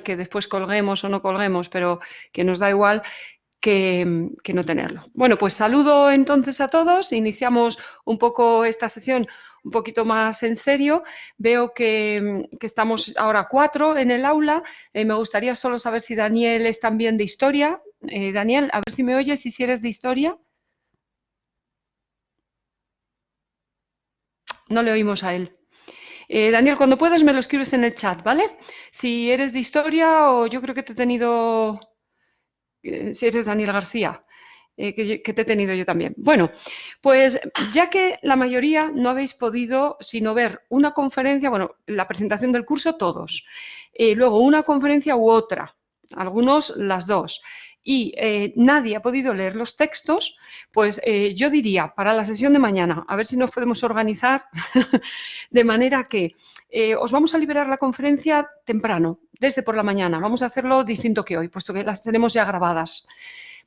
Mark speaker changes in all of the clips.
Speaker 1: que después colguemos o no colguemos, pero que nos da igual que no tenerlo. Bueno, pues saludo entonces a todos. Iniciamos un poco esta sesión un poquito más en serio. Veo que estamos ahora 4 en el aula. Me gustaría solo saber si Daniel es también de historia. Daniel, a ver si me oyes y si eres de historia. No le oímos a él. Daniel, cuando puedas me lo escribes en el chat, ¿vale? Si eres de historia o yo creo que te he tenido... si eres Daniel García, que te he tenido yo también. Bueno, pues ya que la mayoría no habéis podido sino ver una conferencia, bueno, la presentación del curso todos, luego una conferencia u otra, algunos las dos, y nadie ha podido leer los textos, pues yo diría para la sesión de mañana, a ver si nos podemos organizar de manera que os vamos a liberar la conferencia temprano, desde por la mañana. Vamos a hacerlo distinto que hoy, puesto que las tenemos ya grabadas.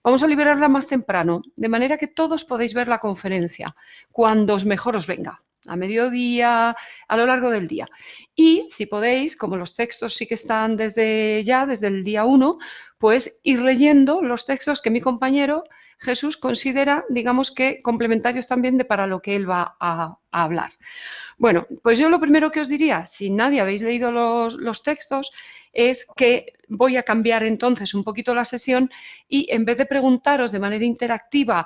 Speaker 1: Vamos a liberarla más temprano, de manera que todos podéis ver la conferencia cuando mejor os venga, a mediodía, a lo largo del día. Y si podéis, como los textos sí que están desde el día 1, pues ir leyendo los textos que mi compañero Jesús considera, digamos que complementarios también de para lo que él va a hablar. Bueno, pues yo lo primero que os diría, si nadie habéis leído los textos, es que voy a cambiar entonces un poquito la sesión y en vez de preguntaros de manera interactiva,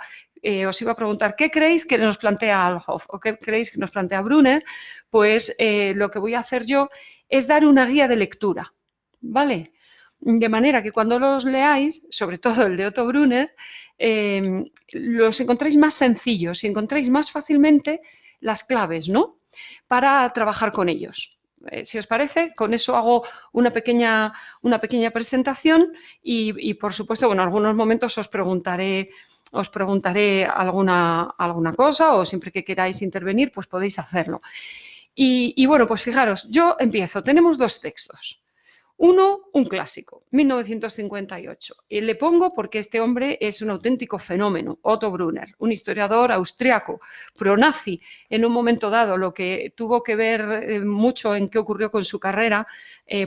Speaker 1: os iba a preguntar ¿qué creéis que nos plantea Alhoff o qué creéis que nos plantea Brunner? Pues lo que voy a hacer yo es dar una guía de lectura, ¿vale? De manera que cuando los leáis, sobre todo el de Otto Brunner, los encontréis más sencillos y encontréis más fácilmente las claves, ¿no? Para trabajar con ellos. Si os parece, con eso hago una pequeña presentación y, por supuesto, bueno, en algunos momentos os preguntaré alguna cosa o siempre que queráis intervenir, pues podéis hacerlo. Y bueno, pues fijaros, yo empiezo. Tenemos dos textos. Uno, un clásico, 1958. Y le pongo porque este hombre es un auténtico fenómeno, Otto Brunner, un historiador austriaco, pronazi en un momento dado, lo que tuvo que ver mucho en qué ocurrió con su carrera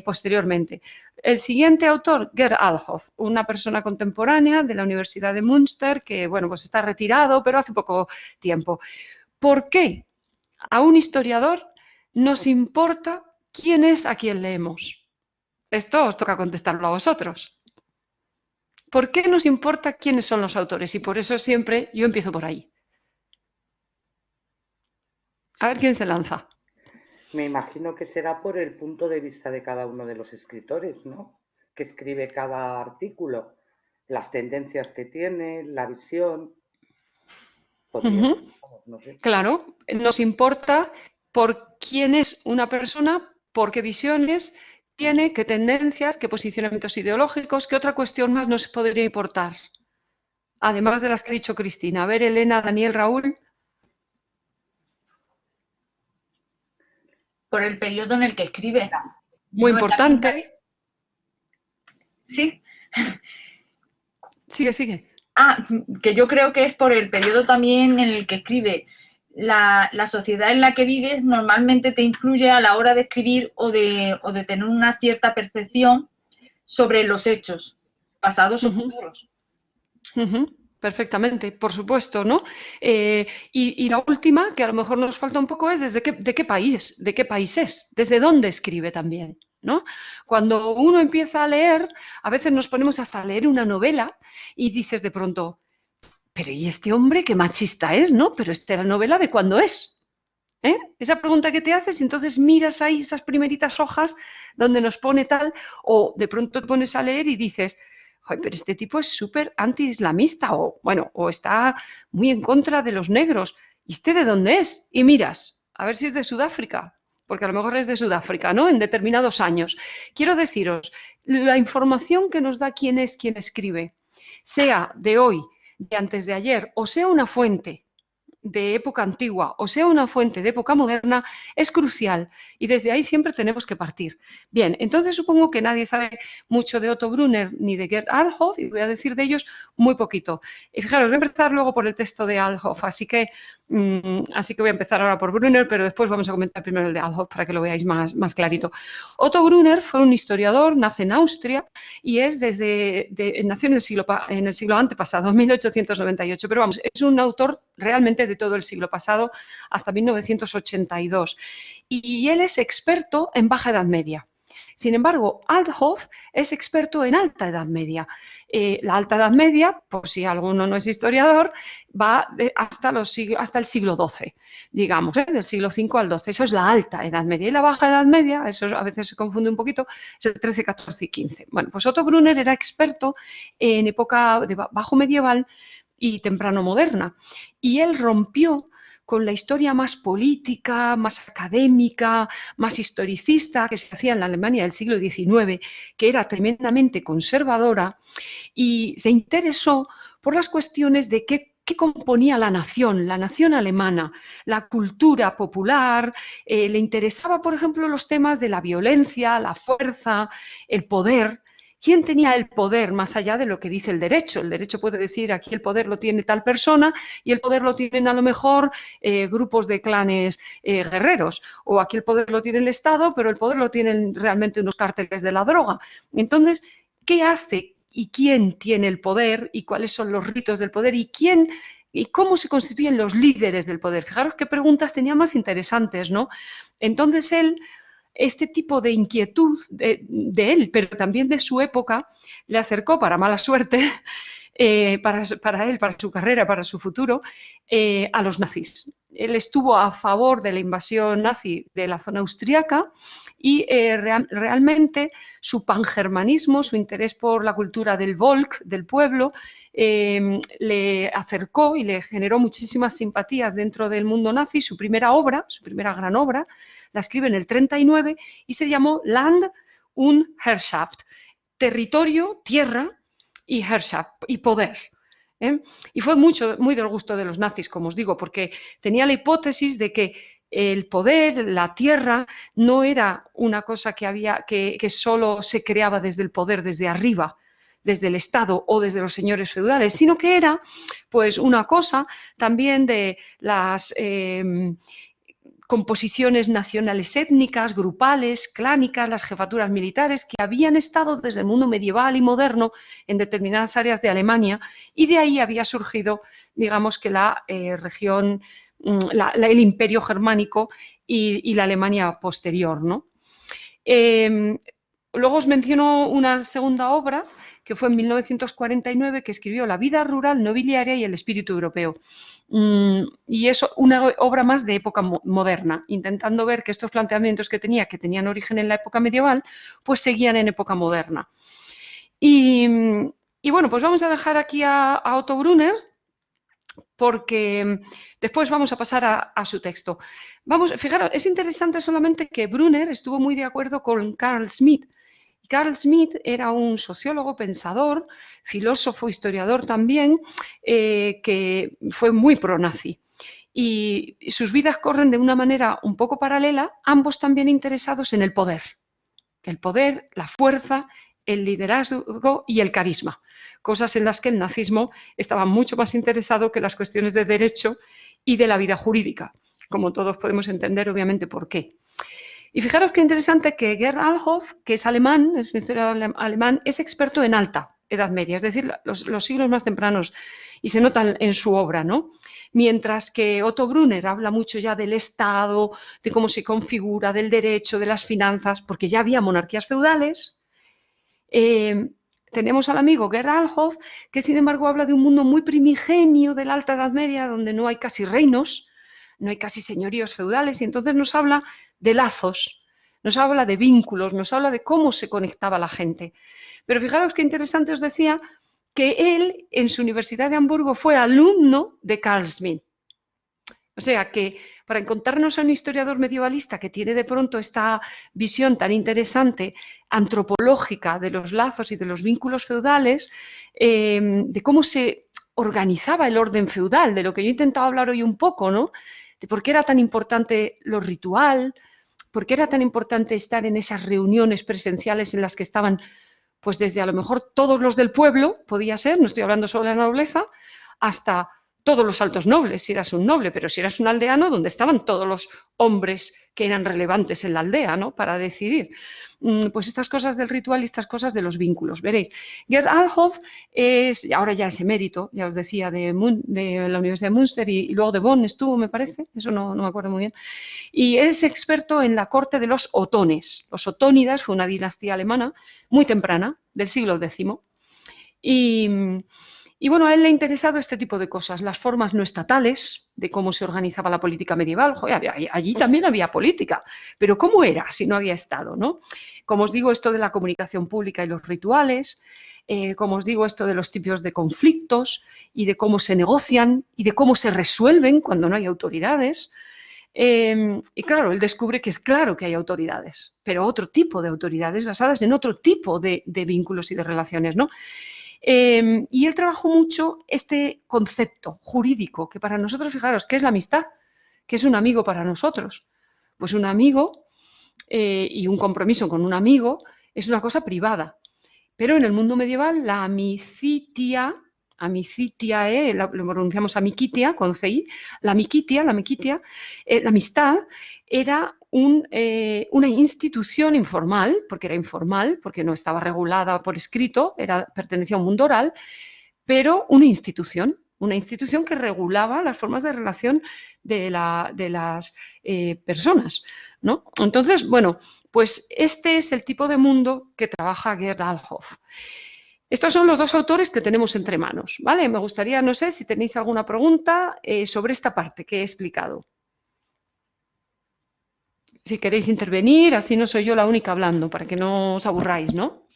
Speaker 1: posteriormente. El siguiente autor, Gerd Alhoff, una persona contemporánea de la Universidad de Münster, que bueno, pues está retirado, pero hace poco tiempo. ¿Por qué a un historiador nos importa quién es a quien leemos? Esto os toca contestarlo a vosotros. ¿Por qué nos importa quiénes son los autores? Y por eso siempre yo empiezo por ahí. A ver quién se lanza.
Speaker 2: Me imagino que será por el punto de vista de cada uno de los escritores, ¿no? Que escribe cada artículo, las tendencias que tiene, la visión. Podría ser, no sé.
Speaker 1: Claro, nos importa por quién es una persona, por qué visiones tiene, qué tendencias, qué posicionamientos ideológicos, qué otra cuestión más nos podría importar. Además de las que ha dicho Cristina. A ver, Elena, Daniel, Raúl.
Speaker 3: Por el periodo en el que escribe.
Speaker 1: Muy importante.
Speaker 3: Sí.
Speaker 1: Sigue, sigue.
Speaker 3: Que yo creo que es por el periodo también en el que escribe. La sociedad en la que vives normalmente te influye a la hora de escribir o de tener una cierta percepción sobre los hechos, pasados o futuros.
Speaker 1: Perfectamente, por supuesto, ¿no? Y la última, que a lo mejor nos falta un poco, es de qué país es, desde dónde escribe también, ¿no? Cuando uno empieza a leer, a veces nos ponemos hasta a leer una novela y dices de pronto, pero ¿y este hombre qué machista es, no? Pero ¿la novela de cuándo es? Esa pregunta que te haces y entonces miras ahí esas primeritas hojas donde nos pone tal, o de pronto te pones a leer y dices, pero este tipo es súper anti-islamista o está muy en contra de los negros. ¿Y este de dónde es? Y miras, a ver si es de Sudáfrica, porque a lo mejor es de Sudáfrica, ¿no? En determinados años. Quiero deciros, la información que nos da quién es quien escribe, sea de hoy, de antes de ayer, o sea una fuente de época antigua o sea una fuente de época moderna, es crucial y desde ahí siempre tenemos que partir. Bien, entonces supongo que nadie sabe mucho de Otto Brunner ni de Gerd Alhoff y voy a decir de ellos muy poquito. Y fijaros, voy a empezar luego por el texto de Alhoff, así que Así que voy a empezar ahora por Brunner, pero después vamos a comentar primero el de Althoff para que lo veáis más clarito. Otto Brunner fue un historiador, nace en Austria y es nació en el siglo antepasado, 1898, pero vamos, es un autor realmente de todo el siglo pasado hasta 1982. Y él es experto en Baja Edad Media. Sin embargo, Althoff es experto en Alta Edad Media. La Alta Edad Media, por si alguno no es historiador, va hasta el siglo XII, digamos, del siglo V al XII. Eso es la Alta Edad Media. Y la Baja Edad Media, eso a veces se confunde un poquito, es el XIII, XIV y XV. Bueno, pues Otto Brunner era experto en época de bajo medieval y temprano moderna. Y él rompió con la historia más política, más académica, más historicista que se hacía en la Alemania del siglo XIX, que era tremendamente conservadora, y se interesó por las cuestiones de qué componía la nación alemana, la cultura popular. Le interesaba, por ejemplo, los temas de la violencia, la fuerza, el poder. ¿Quién tenía el poder más allá de lo que dice el derecho? El derecho puede decir aquí el poder lo tiene tal persona y el poder lo tienen a lo mejor grupos de clanes guerreros, o aquí el poder lo tiene el Estado, pero el poder lo tienen realmente unos cárteles de la droga. Entonces, ¿qué hace y quién tiene el poder y cuáles son los ritos del poder y cómo se constituyen los líderes del poder? Fijaros qué preguntas tenía más interesantes, ¿no? Entonces este tipo de inquietud de él, pero también de su época, le acercó, para mala suerte, para él, para su carrera, para su futuro, a los nazis. Él estuvo a favor de la invasión nazi de la zona austriaca y realmente su pangermanismo, su interés por la cultura del Volk, del pueblo, le acercó y le generó muchísimas simpatías dentro del mundo nazi. Su primera gran obra, la escribe en el 39 y se llamó Land und Herrschaft, territorio, tierra y Herrschaft, y poder. Y fue muy del gusto de los nazis, como os digo, porque tenía la hipótesis de que el poder, la tierra, no era una cosa que solo se creaba desde el poder, desde arriba, desde el Estado o desde los señores feudales, sino que era pues una cosa también de las composiciones nacionales étnicas, grupales, clánicas, las jefaturas militares que habían estado desde el mundo medieval y moderno en determinadas áreas de Alemania, y de ahí había surgido, digamos, que la región, el imperio germánico y la Alemania posterior, ¿no? Luego os menciono una segunda obra que fue en 1949, que escribió La vida rural, nobiliaria y el espíritu europeo. Y es una obra más de época moderna, intentando ver que estos planteamientos que tenían origen en la época medieval, pues seguían en época moderna. Y bueno, pues vamos a dejar aquí a Otto Brunner, porque después vamos a pasar a su texto. Fijaros, es interesante solamente que Brunner estuvo muy de acuerdo con Carl Schmitt. Carl Schmitt era un sociólogo, pensador, filósofo, historiador también, que fue muy pro-nazi. Y sus vidas corren de una manera un poco paralela, ambos también interesados en el poder, la fuerza, el liderazgo y el carisma, cosas en las que el nazismo estaba mucho más interesado que las cuestiones de derecho y de la vida jurídica, como todos podemos entender obviamente por qué. Y fijaros qué interesante que Gerd Althoff, que es alemán, es un historiador alemán, es experto en Alta Edad Media, es decir, los siglos más tempranos, y se nota en su obra, ¿no? Mientras que Otto Brunner habla mucho ya del Estado, de cómo se configura, del derecho, de las finanzas, porque ya había monarquías feudales. Tenemos al amigo Gerd Althoff, que sin embargo habla de un mundo muy primigenio de la Alta Edad Media, donde no hay casi reinos, no hay casi señoríos feudales, y entonces nos habla de lazos, nos habla de vínculos, nos habla de cómo se conectaba la gente. Pero fijaros qué interesante, os decía que él en su Universidad de Hamburgo fue alumno de Carl Schmitt. O sea que para encontrarnos a un historiador medievalista que tiene de pronto esta visión tan interesante, antropológica, de los lazos y de los vínculos feudales, de cómo se organizaba el orden feudal, de lo que yo he intentado hablar hoy un poco, ¿no? De por qué era tan importante lo ritual, por qué era tan importante estar en esas reuniones presenciales en las que estaban, pues desde a lo mejor todos los del pueblo, podía ser, no estoy hablando solo de la nobleza, hasta todos los altos nobles si eras un noble, pero si eras un aldeano, ¿dónde estaban todos los hombres que eran relevantes en la aldea, ¿no? Para decidir. Pues estas cosas del ritual y estas cosas de los vínculos. Veréis, Gerd Alhoff es, ahora ya es emérito, ya os decía, de la Universidad de Münster y luego de Bonn estuvo, me parece, eso no me acuerdo muy bien. Y es experto en la corte de los otones. Los otónidas fue una dinastía alemana muy temprana, del siglo X. Y bueno, a él le ha interesado este tipo de cosas, las formas no estatales, de cómo se organizaba la política medieval. Joder, allí también había política, pero ¿cómo era si no había Estado, ¿no? Como os digo, esto de la comunicación pública y los rituales, como os digo, esto de los tipos de conflictos y de cómo se negocian y de cómo se resuelven cuando no hay autoridades. Y claro, él descubre que es claro que hay autoridades, pero otro tipo de autoridades basadas en otro tipo de vínculos y de relaciones, ¿no? Y él trabajó mucho este concepto jurídico, que para nosotros, fijaros, ¿qué es la amistad? ¿Qué es un amigo para nosotros? Pues un amigo y un compromiso con un amigo es una cosa privada. Pero en el mundo medieval, la amicitia, lo pronunciamos amiquitia, con CI, la amistad era una institución informal, porque no estaba regulada por escrito, pertenecía a un mundo oral, pero una institución que regulaba las formas de relación de las personas, ¿no? Entonces, bueno, pues este es el tipo de mundo que trabaja Gerd Alhoff. Estos son los dos autores que tenemos entre manos, ¿vale? Me gustaría, no sé, si tenéis alguna pregunta sobre esta parte que he explicado. Si queréis intervenir, así no soy yo la única hablando, para que no os aburráis, ¿no?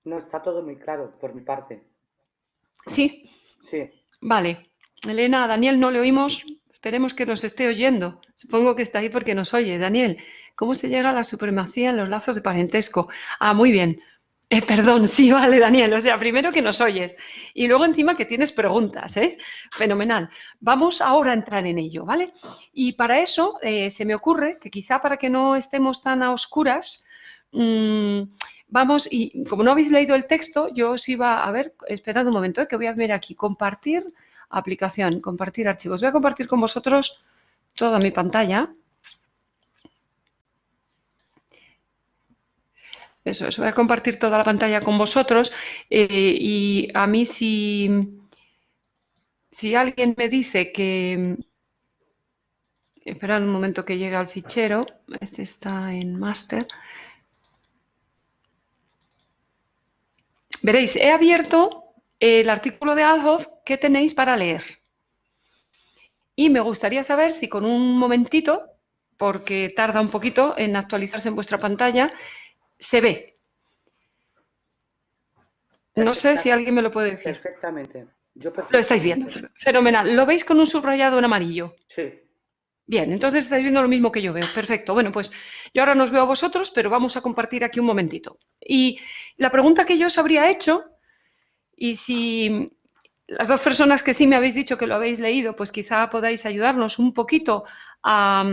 Speaker 2: No, está todo muy claro por mi parte.
Speaker 1: ¿Sí?
Speaker 2: Sí.
Speaker 1: Vale. Elena, a Daniel no le oímos. Esperemos que nos esté oyendo. Supongo que está ahí porque nos oye. Daniel, ¿cómo se llega a la supremacía en los lazos de parentesco? Ah, muy bien. Perdón, sí, vale, Daniel. O sea, primero que nos oyes y luego encima que tienes preguntas, ¿eh? Fenomenal. Vamos ahora a entrar en ello, ¿vale? Y para eso se me ocurre que quizá para que no estemos tan a oscuras, vamos, y como no habéis leído el texto, yo os iba a ver, esperad un momento, que voy a ver aquí, compartir aplicación, compartir archivos. Voy a compartir con vosotros toda mi pantalla. Eso es, voy a compartir toda la pantalla con vosotros y a mí si alguien me dice que... Esperad un momento que llegue al fichero. Este está en máster. Veréis, he abierto el artículo de Alhoff que tenéis para leer. Y me gustaría saber si con un momentito, porque tarda un poquito en actualizarse en vuestra pantalla, se ve. No sé si alguien me lo puede decir.
Speaker 2: Perfectamente.
Speaker 1: Lo estáis viendo. Fenomenal. ¿Lo veis con un subrayado en amarillo?
Speaker 2: Sí.
Speaker 1: Bien, entonces estáis viendo lo mismo que yo veo. Perfecto. Bueno, pues yo ahora nos veo a vosotros, pero vamos a compartir aquí un momentito. Y la pregunta que yo os habría hecho, y si las dos personas que sí me habéis dicho que lo habéis leído, pues quizá podáis ayudarnos un poquito a,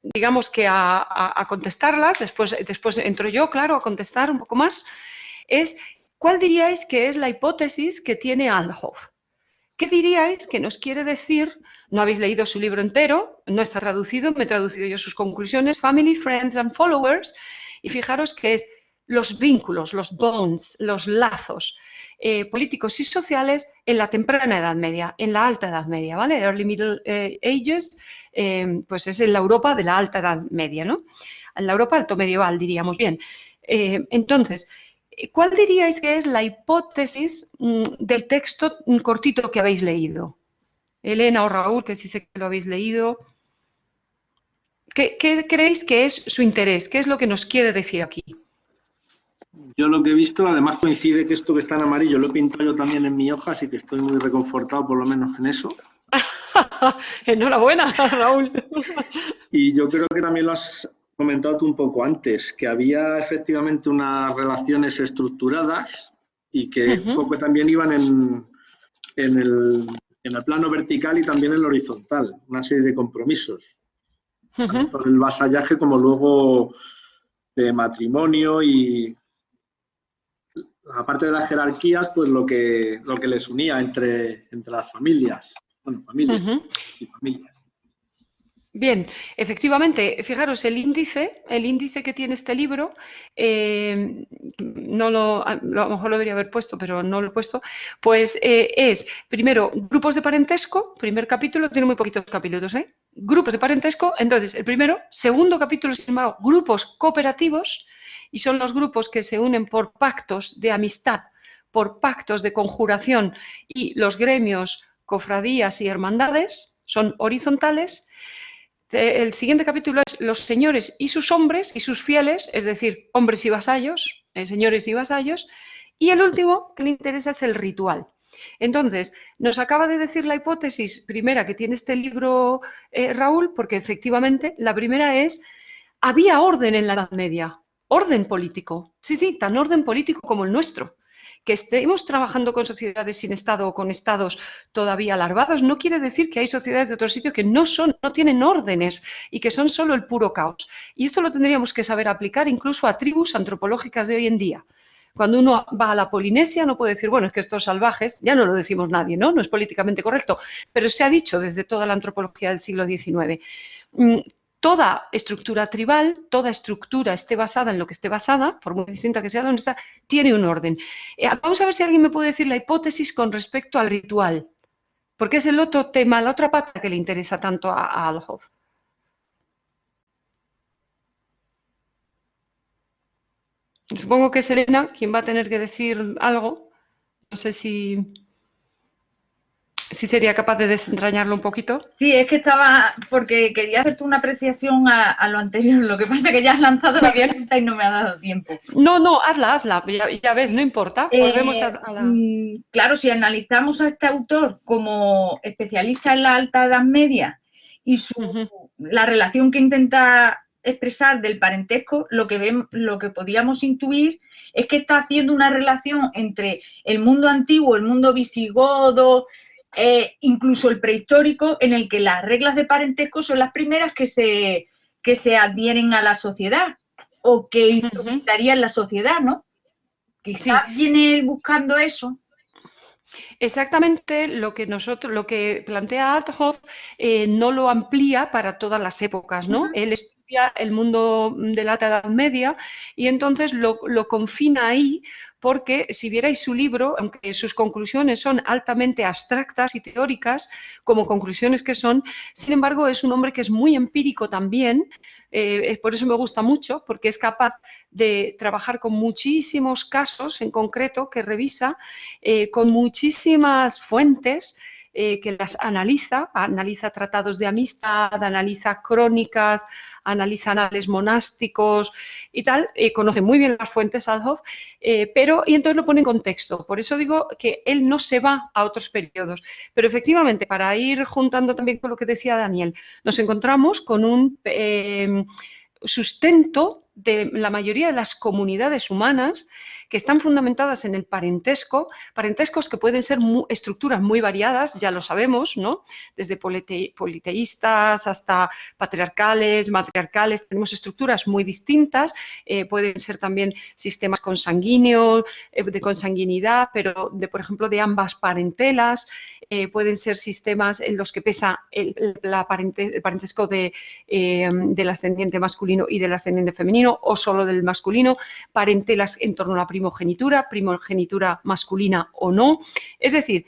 Speaker 1: digamos que a contestarlas, después entro yo, claro, a contestar un poco más, es ¿cuál diríais que es la hipótesis que tiene Alhoff? ¿Qué diríais que nos quiere decir? No habéis leído su libro entero, no está traducido, me he traducido yo sus conclusiones, Family, Friends and Followers, y fijaros que es los vínculos, los bonds, los lazos políticos y sociales en la temprana Edad Media, en la Alta Edad Media, ¿vale? Early Middle Ages, pues es en la Europa de la Alta Edad Media, ¿no? En la Europa alto medieval, diríamos bien. Entonces, ¿cuál diríais que es la hipótesis del texto cortito que habéis leído? Elena o Raúl, que sí sé que lo habéis leído. ¿Qué creéis que es su interés? ¿Qué es lo que nos quiere decir aquí?
Speaker 4: Yo lo que he visto, además coincide que esto que está en amarillo lo he pintado yo también en mi hoja, así que estoy muy reconfortado por lo menos en eso.
Speaker 1: Enhorabuena, Raúl.
Speaker 4: Y yo creo que también lo has comentado tú un poco antes, que había efectivamente unas relaciones estructuradas y que un poco también iban en el plano vertical y también en el horizontal, una serie de compromisos. Tanto el vasallaje como luego de matrimonio y aparte de las jerarquías, pues lo que les unía entre las familias. Bueno, familias. Sí, familias.
Speaker 1: Bien, efectivamente, fijaros, el índice que tiene este libro, a lo mejor lo debería haber puesto, pero no lo he puesto, pues es, primero, grupos de parentesco, primer capítulo, tiene muy poquitos capítulos, ¿eh? Grupos de parentesco, entonces, el primero, segundo capítulo se llama grupos cooperativos, y son los grupos que se unen por pactos de amistad, por pactos de conjuración, y los gremios, cofradías y hermandades son horizontales. El siguiente capítulo es los señores y sus hombres y sus fieles, es decir, hombres y vasallos, señores y vasallos. Y el último que le interesa es el ritual. Entonces, nos acaba de decir la hipótesis primera que tiene este libro, Raúl, porque efectivamente la primera es, había orden en la Edad Media, orden político. Sí, sí, tan orden político como el nuestro. Que estemos trabajando con sociedades sin Estado o con Estados todavía larvados no quiere decir que hay sociedades de otros sitios que no tienen órdenes y que son solo el puro caos. Y esto lo tendríamos que saber aplicar incluso a tribus antropológicas de hoy en día. Cuando uno va a la Polinesia no puede decir, bueno, es que estos salvajes, ya no lo decimos nadie, ¿no? No es políticamente correcto, pero se ha dicho desde toda la antropología del siglo XIX. Toda estructura tribal, toda estructura esté basada en lo que esté basada, por muy distinta que sea donde está, tiene un orden. Vamos a ver si alguien me puede decir la hipótesis con respecto al ritual, porque es el otro tema, la otra pata que le interesa tanto a Alhoff. Supongo que es Elena quien va a tener que decir algo. No sé si sería capaz de desentrañarlo un poquito.
Speaker 3: Sí, es que estaba, porque quería hacerte una apreciación a lo anterior, lo que pasa es que ya has lanzado la pregunta y no me ha dado tiempo.
Speaker 1: No, hazla, ya ves, no importa, volvemos a la...
Speaker 3: Claro, si analizamos a este autor como especialista en la Alta Edad Media y la relación que intenta expresar del parentesco, lo que podríamos intuir es que está haciendo una relación entre el mundo antiguo, el mundo visigodo, incluso el prehistórico, en el que las reglas de parentesco son las primeras que se adhieren a la sociedad o que instrumentarían la sociedad, ¿no? Quizás viene buscando eso.
Speaker 1: Exactamente lo que plantea Althoff no lo amplía para todas las épocas, ¿no? Él estudia el mundo de la Alta Edad Media y entonces lo confina ahí porque si vierais su libro, aunque sus conclusiones son altamente abstractas y teóricas, como conclusiones que son, sin embargo es un hombre que es muy empírico también, por eso me gusta mucho, porque es capaz de trabajar con muchísimos casos en concreto que revisa, con muchísimas fuentes que las analiza tratados de amistad, analiza crónicas, analiza anales monásticos y tal, conoce muy bien las fuentes Althoff, y entonces lo pone en contexto. Por eso digo que él no se va a otros periodos. Pero efectivamente, para ir juntando también con lo que decía Daniel, nos encontramos con un sustento de la mayoría de las comunidades humanas que están fundamentadas en el parentesco, parentescos que pueden ser estructuras muy variadas, ya lo sabemos, ¿no? Desde politeístas hasta patriarcales, matriarcales, tenemos estructuras muy distintas, pueden ser también sistemas consanguíneos, de consanguinidad, pero por ejemplo, de ambas parentelas, pueden ser sistemas en los que pesa el parentesco del ascendiente masculino y del ascendiente femenino, o solo del masculino, parentelas en torno a la primogenitura masculina o no. Es decir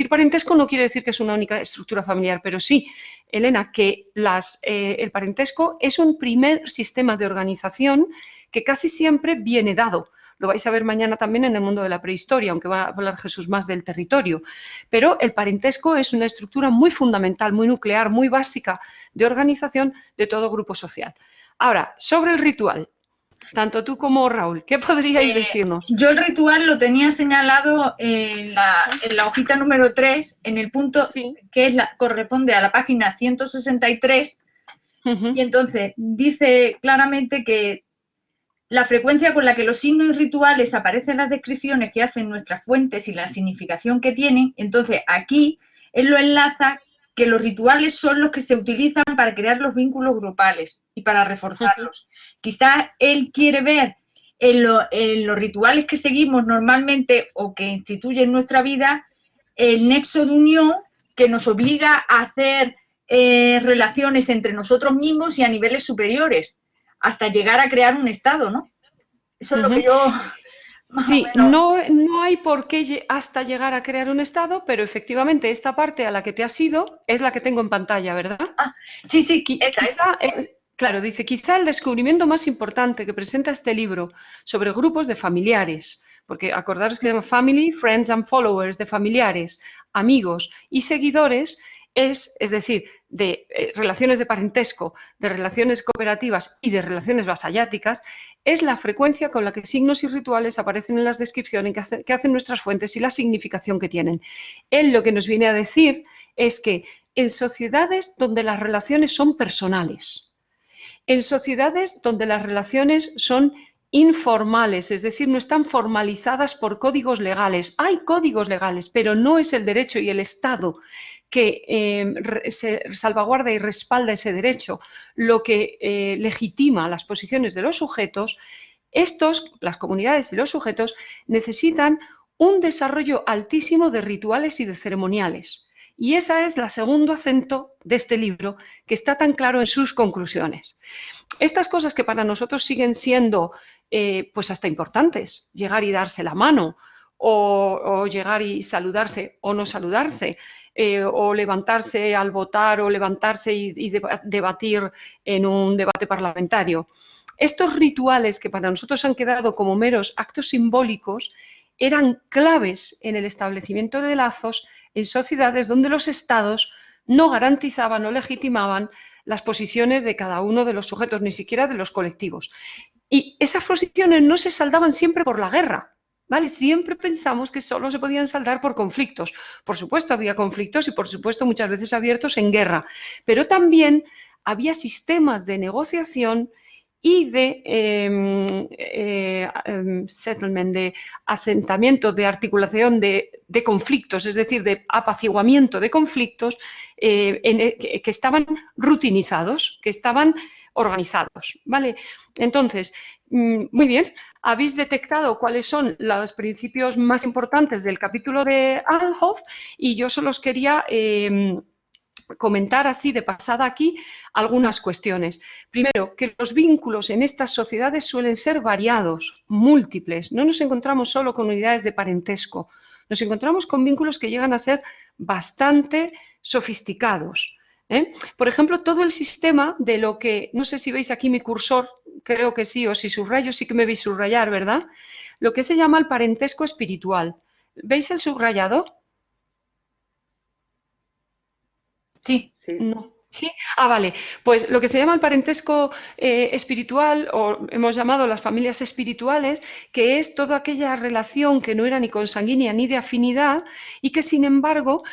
Speaker 1: parentesco no quiere decir que es una única estructura familiar, pero sí, Elena, que el parentesco es un primer sistema de organización que casi siempre viene dado. Lo vais a ver mañana también en el mundo de la prehistoria, aunque va a hablar Jesús más del territorio. Pero el parentesco es una estructura muy fundamental, muy nuclear, muy básica de organización de todo grupo social. Ahora, sobre el ritual, tanto tú como Raúl, ¿qué podríais decirnos?
Speaker 3: Yo el ritual lo tenía señalado en la hojita número 3, en el punto que corresponde a la página 163, y entonces dice claramente que la frecuencia con la que los signos rituales aparecen en las descripciones que hacen nuestras fuentes y la significación que tienen, entonces aquí él lo enlaza que los rituales son los que se utilizan para crear los vínculos grupales y para reforzarlos. Quizás él quiere ver en los rituales que seguimos normalmente o que instituyen nuestra vida, el nexo de unión que nos obliga a hacer relaciones entre nosotros mismos y a niveles superiores, hasta llegar a crear un estado, ¿no? Eso es lo que yo...
Speaker 1: Sí, no hay por qué hasta llegar a crear un estado, pero efectivamente esta parte a la que te has ido es la que tengo en pantalla, ¿verdad?
Speaker 3: Ah, sí, esta.
Speaker 1: Claro, dice, quizá el descubrimiento más importante que presenta este libro sobre grupos de familiares, porque acordaros que se llama Family, Friends and Followers, de familiares, amigos y seguidores, es decir, de relaciones de parentesco, de relaciones cooperativas y de relaciones vasalláticas, es la frecuencia con la que signos y rituales aparecen en las descripciones que hacen nuestras fuentes y la significación que tienen. Él lo que nos viene a decir es que en sociedades donde las relaciones son personales, en sociedades donde las relaciones son informales, es decir, no están formalizadas por códigos legales. Hay códigos legales, pero no es el derecho y el Estado que se salvaguarda y respalda ese derecho lo que legitima las posiciones de los sujetos. Las comunidades y los sujetos, necesitan un desarrollo altísimo de rituales y de ceremoniales. Y ese es el segundo acento de este libro, que está tan claro en sus conclusiones. Estas cosas que para nosotros siguen siendo pues hasta importantes, llegar y darse la mano, o llegar y saludarse o no saludarse, o levantarse al votar o levantarse y debatir en un debate parlamentario. Estos rituales que para nosotros han quedado como meros actos simbólicos eran claves en el establecimiento de lazos en sociedades donde los estados no garantizaban o legitimaban las posiciones de cada uno de los sujetos, ni siquiera de los colectivos. Y esas posiciones no se saldaban siempre por la guerra, ¿vale? Siempre pensamos que solo se podían saldar por conflictos. Por supuesto había conflictos y por supuesto muchas veces abiertos en guerra, pero también había sistemas de negociación y de settlement, de asentamiento, de articulación de conflictos, es decir, de apaciguamiento de conflictos que estaban rutinizados, que estaban organizados, ¿vale? Entonces, muy bien, habéis detectado cuáles son los principios más importantes del capítulo de Alhoff y yo solo os quería comentar así de pasada aquí algunas cuestiones. Primero, que los vínculos en estas sociedades suelen ser variados, múltiples. No nos encontramos solo con unidades de parentesco, nos encontramos con vínculos que llegan a ser bastante sofisticados. Por ejemplo, todo el sistema de lo que, no sé si veis aquí mi cursor, creo que sí, o si subrayo sí que me veis subrayar, ¿verdad? Lo que se llama el parentesco espiritual. ¿Veis el subrayado?
Speaker 3: Sí.
Speaker 1: No. ¿Sí? Ah, vale. Pues lo que se llama el parentesco espiritual, o hemos llamado las familias espirituales, que es toda aquella relación que no era ni consanguínea ni de afinidad y que, sin embargo,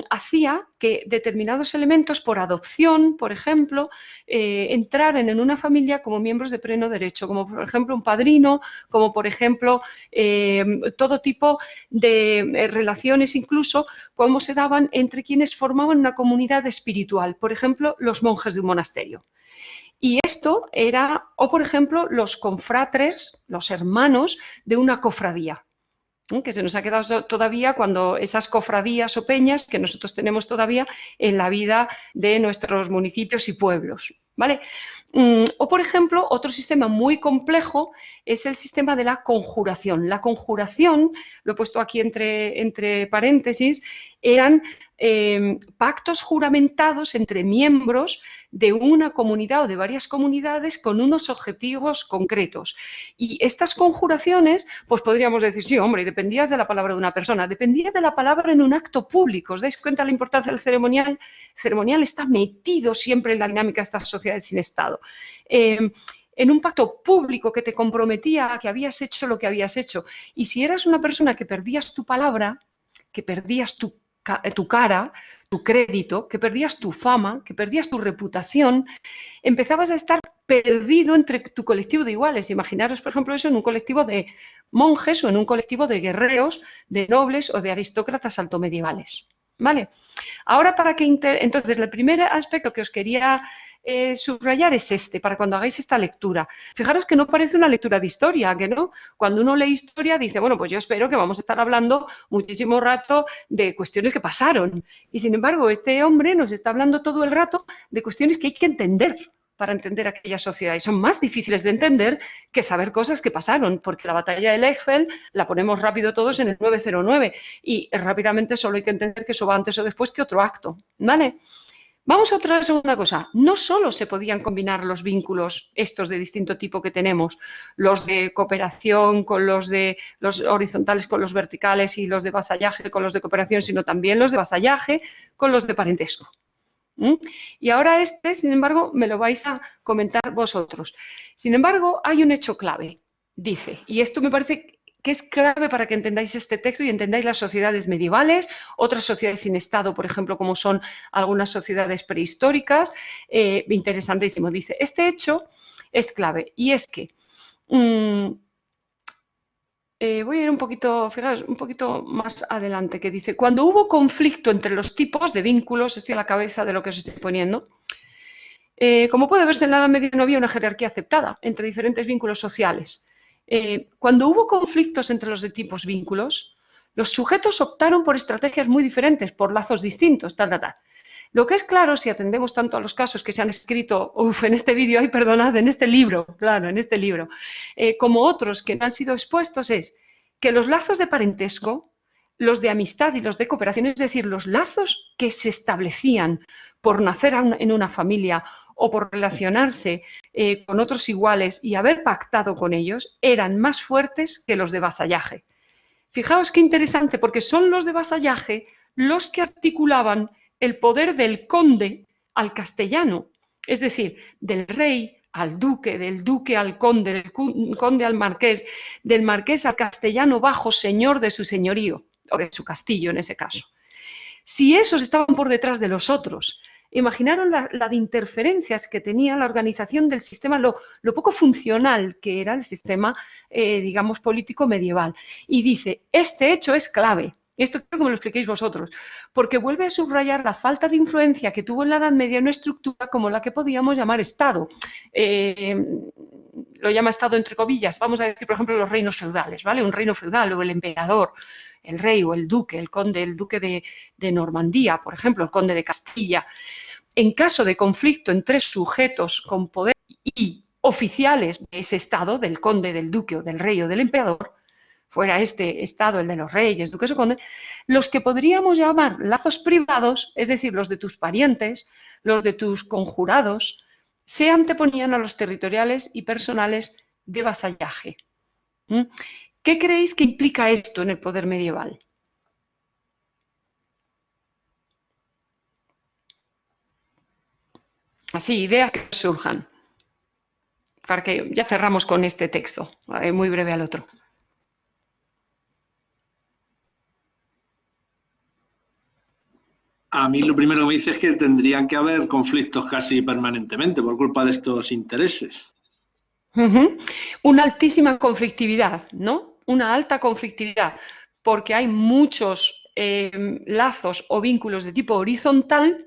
Speaker 1: hacía que determinados elementos, por adopción, por ejemplo, entraran en una familia como miembros de pleno derecho, como por ejemplo un padrino, como por ejemplo todo tipo de relaciones, incluso cómo se daban entre quienes formaban una comunidad espiritual, por ejemplo, los monjes de un monasterio. Y esto era, o por ejemplo, los confratres, los hermanos de una cofradía, que se nos ha quedado todavía cuando esas cofradías o peñas que nosotros tenemos todavía en la vida de nuestros municipios y pueblos, ¿vale? O, por ejemplo, otro sistema muy complejo es el sistema de la conjuración. La conjuración, lo he puesto aquí entre paréntesis, eran pactos juramentados entre miembros de una comunidad o de varias comunidades con unos objetivos concretos. Y estas conjuraciones, pues podríamos decir, sí, hombre, dependías de la palabra de una persona, dependías de la palabra en un acto público. ¿Os dais cuenta de la importancia del ceremonial? El ceremonial está metido siempre en la dinámica de estas sociedades sin Estado. En un pacto público que te comprometía a que habías hecho lo que habías hecho. Y si eras una persona que perdías tu palabra, que perdías tu cara, tu crédito, que perdías tu fama, que perdías tu reputación, empezabas a estar perdido entre tu colectivo de iguales. Imaginaros, por ejemplo, eso en un colectivo de monjes o en un colectivo de guerreros, de nobles o de aristócratas altomedievales. ¿Vale? Ahora, entonces, el primer aspecto que os quería subrayar es este, para cuando hagáis esta lectura. Fijaros que no parece una lectura de historia, que no. Cuando uno lee historia dice, bueno, pues yo espero que vamos a estar hablando muchísimo rato de cuestiones que pasaron. Y sin embargo, este hombre nos está hablando todo el rato de cuestiones que hay que entender para entender aquella sociedad. Y son más difíciles de entender que saber cosas que pasaron, porque la batalla de Lechfeld la ponemos rápido todos en el 909 y rápidamente solo hay que entender que eso va antes o después que otro acto, ¿vale? Vamos a otra segunda cosa. No solo se podían combinar los vínculos estos de distinto tipo que tenemos, los de cooperación con los horizontales con los verticales y los de vasallaje con los de cooperación, sino también los de vasallaje con los de parentesco. Y ahora sin embargo, me lo vais a comentar vosotros. Sin embargo, hay un hecho clave, dice, y esto me parece que es clave para que entendáis este texto y entendáis las sociedades medievales, otras sociedades sin Estado, por ejemplo, como son algunas sociedades prehistóricas. Interesantísimo, dice, este hecho es clave, y es que voy a ir un poquito, fijaos, un poquito más adelante, que dice, cuando hubo conflicto entre los tipos de vínculos, estoy a la cabeza de lo que os estoy poniendo, como puede verse en la Edad Media no había una jerarquía aceptada entre diferentes vínculos sociales. Cuando hubo conflictos entre los de tipos vínculos, los sujetos optaron por estrategias muy diferentes, por lazos distintos, Lo que es claro, si atendemos tanto a los casos que se han escrito, en este vídeo, en este libro, claro, en este libro, como otros que no han sido expuestos, es que los lazos de parentesco, los de amistad y los de cooperación, es decir, los lazos que se establecían por nacer en una familia o por relacionarse con otros iguales y haber pactado con ellos, eran más fuertes que los de vasallaje. Fijaos qué interesante, porque son los de vasallaje los que articulaban el poder del conde al castellano, es decir, del rey al duque, del duque al conde, del conde al marqués, del marqués al castellano bajo señor de su señorío, o de su castillo en ese caso. Si esos estaban por detrás de los otros, imaginaron la de interferencias que tenía la organización del sistema, lo poco funcional que era el sistema, digamos, político medieval. Y dice, este hecho es clave. Esto quiero que me lo expliquéis vosotros, porque vuelve a subrayar la falta de influencia que tuvo en la Edad Media una estructura como la que podíamos llamar Estado. Lo llama Estado entre comillas, vamos a decir, por ejemplo, los reinos feudales, ¿vale? Un reino feudal o el emperador, el rey o el duque, el conde, el duque de Normandía, por ejemplo, el conde de Castilla. En caso de conflicto entre sujetos con poder y oficiales de ese Estado, del conde, del duque o del rey o del emperador, fuera este Estado, el de los reyes, duques o condes, los que podríamos llamar lazos privados, es decir, los de tus parientes, los de tus conjurados, se anteponían a los territoriales y personales de vasallaje. ¿Qué creéis que implica esto en el poder medieval? Así, ideas que surjan. Para que ya cerramos con este texto, muy breve al otro.
Speaker 4: A mí lo primero que me dice es que tendrían que haber conflictos casi permanentemente por culpa de estos intereses.
Speaker 1: Una altísima conflictividad, ¿no? Una alta conflictividad, porque hay muchos lazos o vínculos de tipo horizontal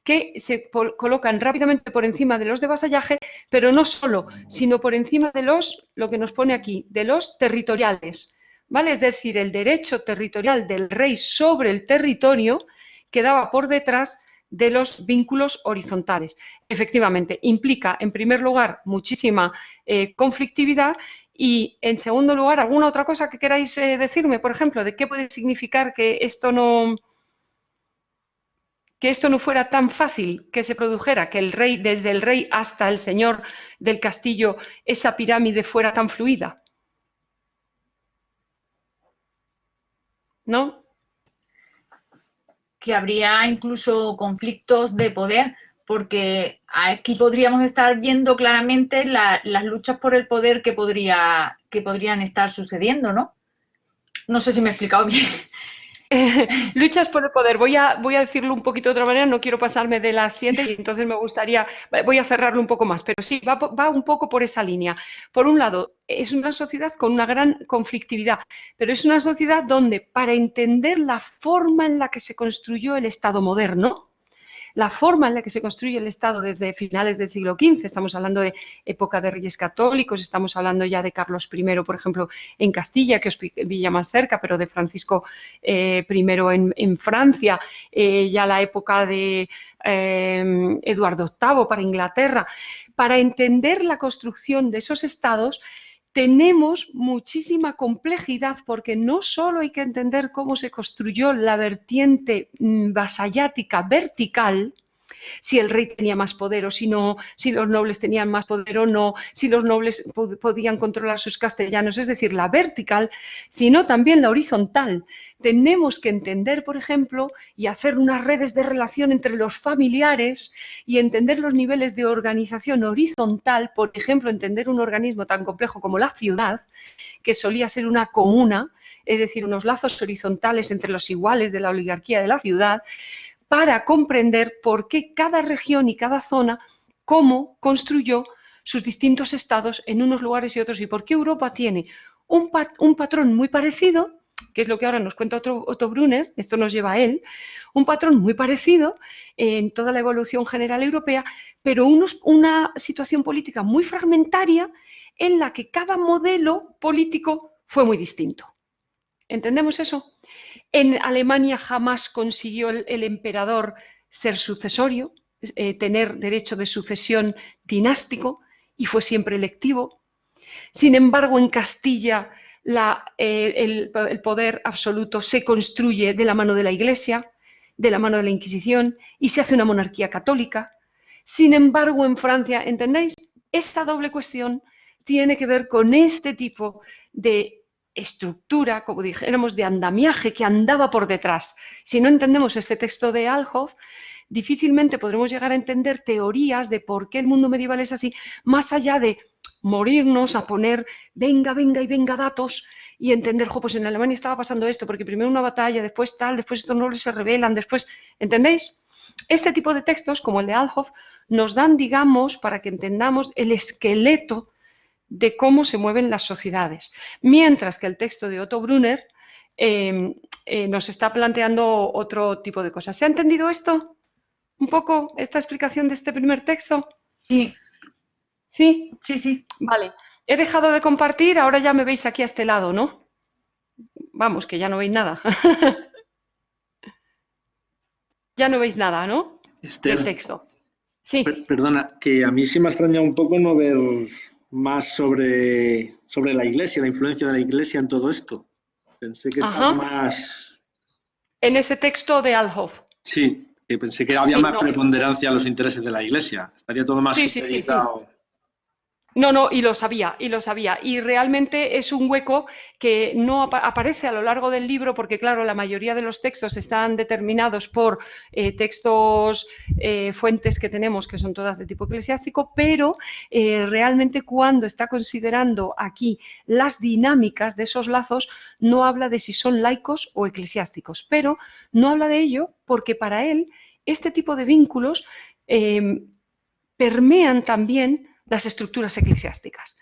Speaker 1: que se colocan rápidamente por encima de los de vasallaje, pero no solo, sino por encima de lo que nos pone aquí, de los territoriales, ¿vale? Es decir, el derecho territorial del rey sobre el territorio quedaba por detrás de los vínculos horizontales. Efectivamente, implica, en primer lugar, muchísima conflictividad y, en segundo lugar, ¿alguna otra cosa que queráis decirme, por ejemplo, de qué puede significar que esto no fuera tan fácil que se produjera, que el rey, desde el rey hasta el señor del castillo, esa pirámide fuera tan fluida? ¿No?
Speaker 3: Que habría incluso conflictos de poder, porque aquí podríamos estar viendo claramente las luchas por el poder que podrían estar sucediendo, ¿no? No sé si me he explicado bien.
Speaker 1: Luchas por el poder. Voy a decirlo un poquito de otra manera, no quiero pasarme de las 7 y entonces me gustaría, voy a cerrarlo un poco más, pero sí, va un poco por esa línea. Por un lado, es una sociedad con una gran conflictividad, pero es una sociedad donde, para entender la forma en la que se construyó el Estado moderno, la forma en la que se construye el Estado desde finales del siglo XV, estamos hablando de época de Reyes Católicos, estamos hablando ya de Carlos I, por ejemplo, en Castilla, que os pilla más cerca, pero de Francisco I en Francia, ya la época de Eduardo VIII para Inglaterra. Para entender la construcción de esos estados tenemos muchísima complejidad, porque no solo hay que entender cómo se construyó la vertiente vasallática vertical, si el rey tenía más poder o si no, si los nobles tenían más poder o no, si los nobles podían controlar sus castellanos, es decir, la vertical, sino también la horizontal. Tenemos que entender, por ejemplo, y hacer unas redes de relación entre los familiares y entender los niveles de organización horizontal, por ejemplo, entender un organismo tan complejo como la ciudad, que solía ser una comuna, es decir, unos lazos horizontales entre los iguales de la oligarquía de la ciudad, para comprender por qué cada región y cada zona, cómo construyó sus distintos estados en unos lugares y otros, y por qué Europa tiene un patrón muy parecido, que es lo que ahora nos cuenta Otto Brunner, esto nos lleva a él, un patrón muy parecido en toda la evolución general europea, pero una situación política muy fragmentaria en la que cada modelo político fue muy distinto. ¿Entendemos eso? En Alemania jamás consiguió el emperador ser sucesorio, tener derecho de sucesión dinástico, y fue siempre electivo. Sin embargo, en Castilla el poder absoluto se construye de la mano de la Iglesia, de la mano de la Inquisición, y se hace una monarquía católica. Sin embargo, en Francia, ¿entendéis? Esta doble cuestión tiene que ver con este tipo de estructura, como dijéramos, de andamiaje que andaba por detrás. Si no entendemos este texto de Alhoff, difícilmente podremos llegar a entender teorías de por qué el mundo medieval es así, más allá de morirnos a poner venga y venga datos y entender, pues en Alemania estaba pasando esto, porque primero una batalla, después tal, después estos nobles se rebelan, después, ¿entendéis? Este tipo de textos, como el de Alhoff, nos dan, digamos, para que entendamos el esqueleto de cómo se mueven las sociedades, mientras que el texto de Otto Brunner nos está planteando otro tipo de cosas. ¿Se ha entendido esto? ¿Un poco esta explicación de este primer texto?
Speaker 3: Sí.
Speaker 1: ¿Sí?
Speaker 3: Sí, sí.
Speaker 1: Vale. He dejado de compartir, ahora ya me veis aquí a este lado, ¿no? Vamos, que ya no veis nada. Ya no veis nada, ¿no?
Speaker 4: Esther,
Speaker 1: del texto. Sí.
Speaker 4: Perdona, que a mí sí me ha extrañado un poco no ver más sobre la Iglesia, la influencia de la Iglesia en todo esto. Pensé que estaba más...
Speaker 1: En ese texto de Alhoff.
Speaker 4: Sí, que pensé que había más preponderancia a los intereses de la Iglesia. Estaría todo más supeditado.
Speaker 1: Sí. No, y lo sabía. Y realmente es un hueco que no aparece a lo largo del libro porque, claro, la mayoría de los textos están determinados por fuentes que tenemos, que son todas de tipo eclesiástico, pero realmente cuando está considerando aquí las dinámicas de esos lazos, no habla de si son laicos o eclesiásticos, pero no habla de ello porque para él este tipo de vínculos permean también las estructuras eclesiásticas.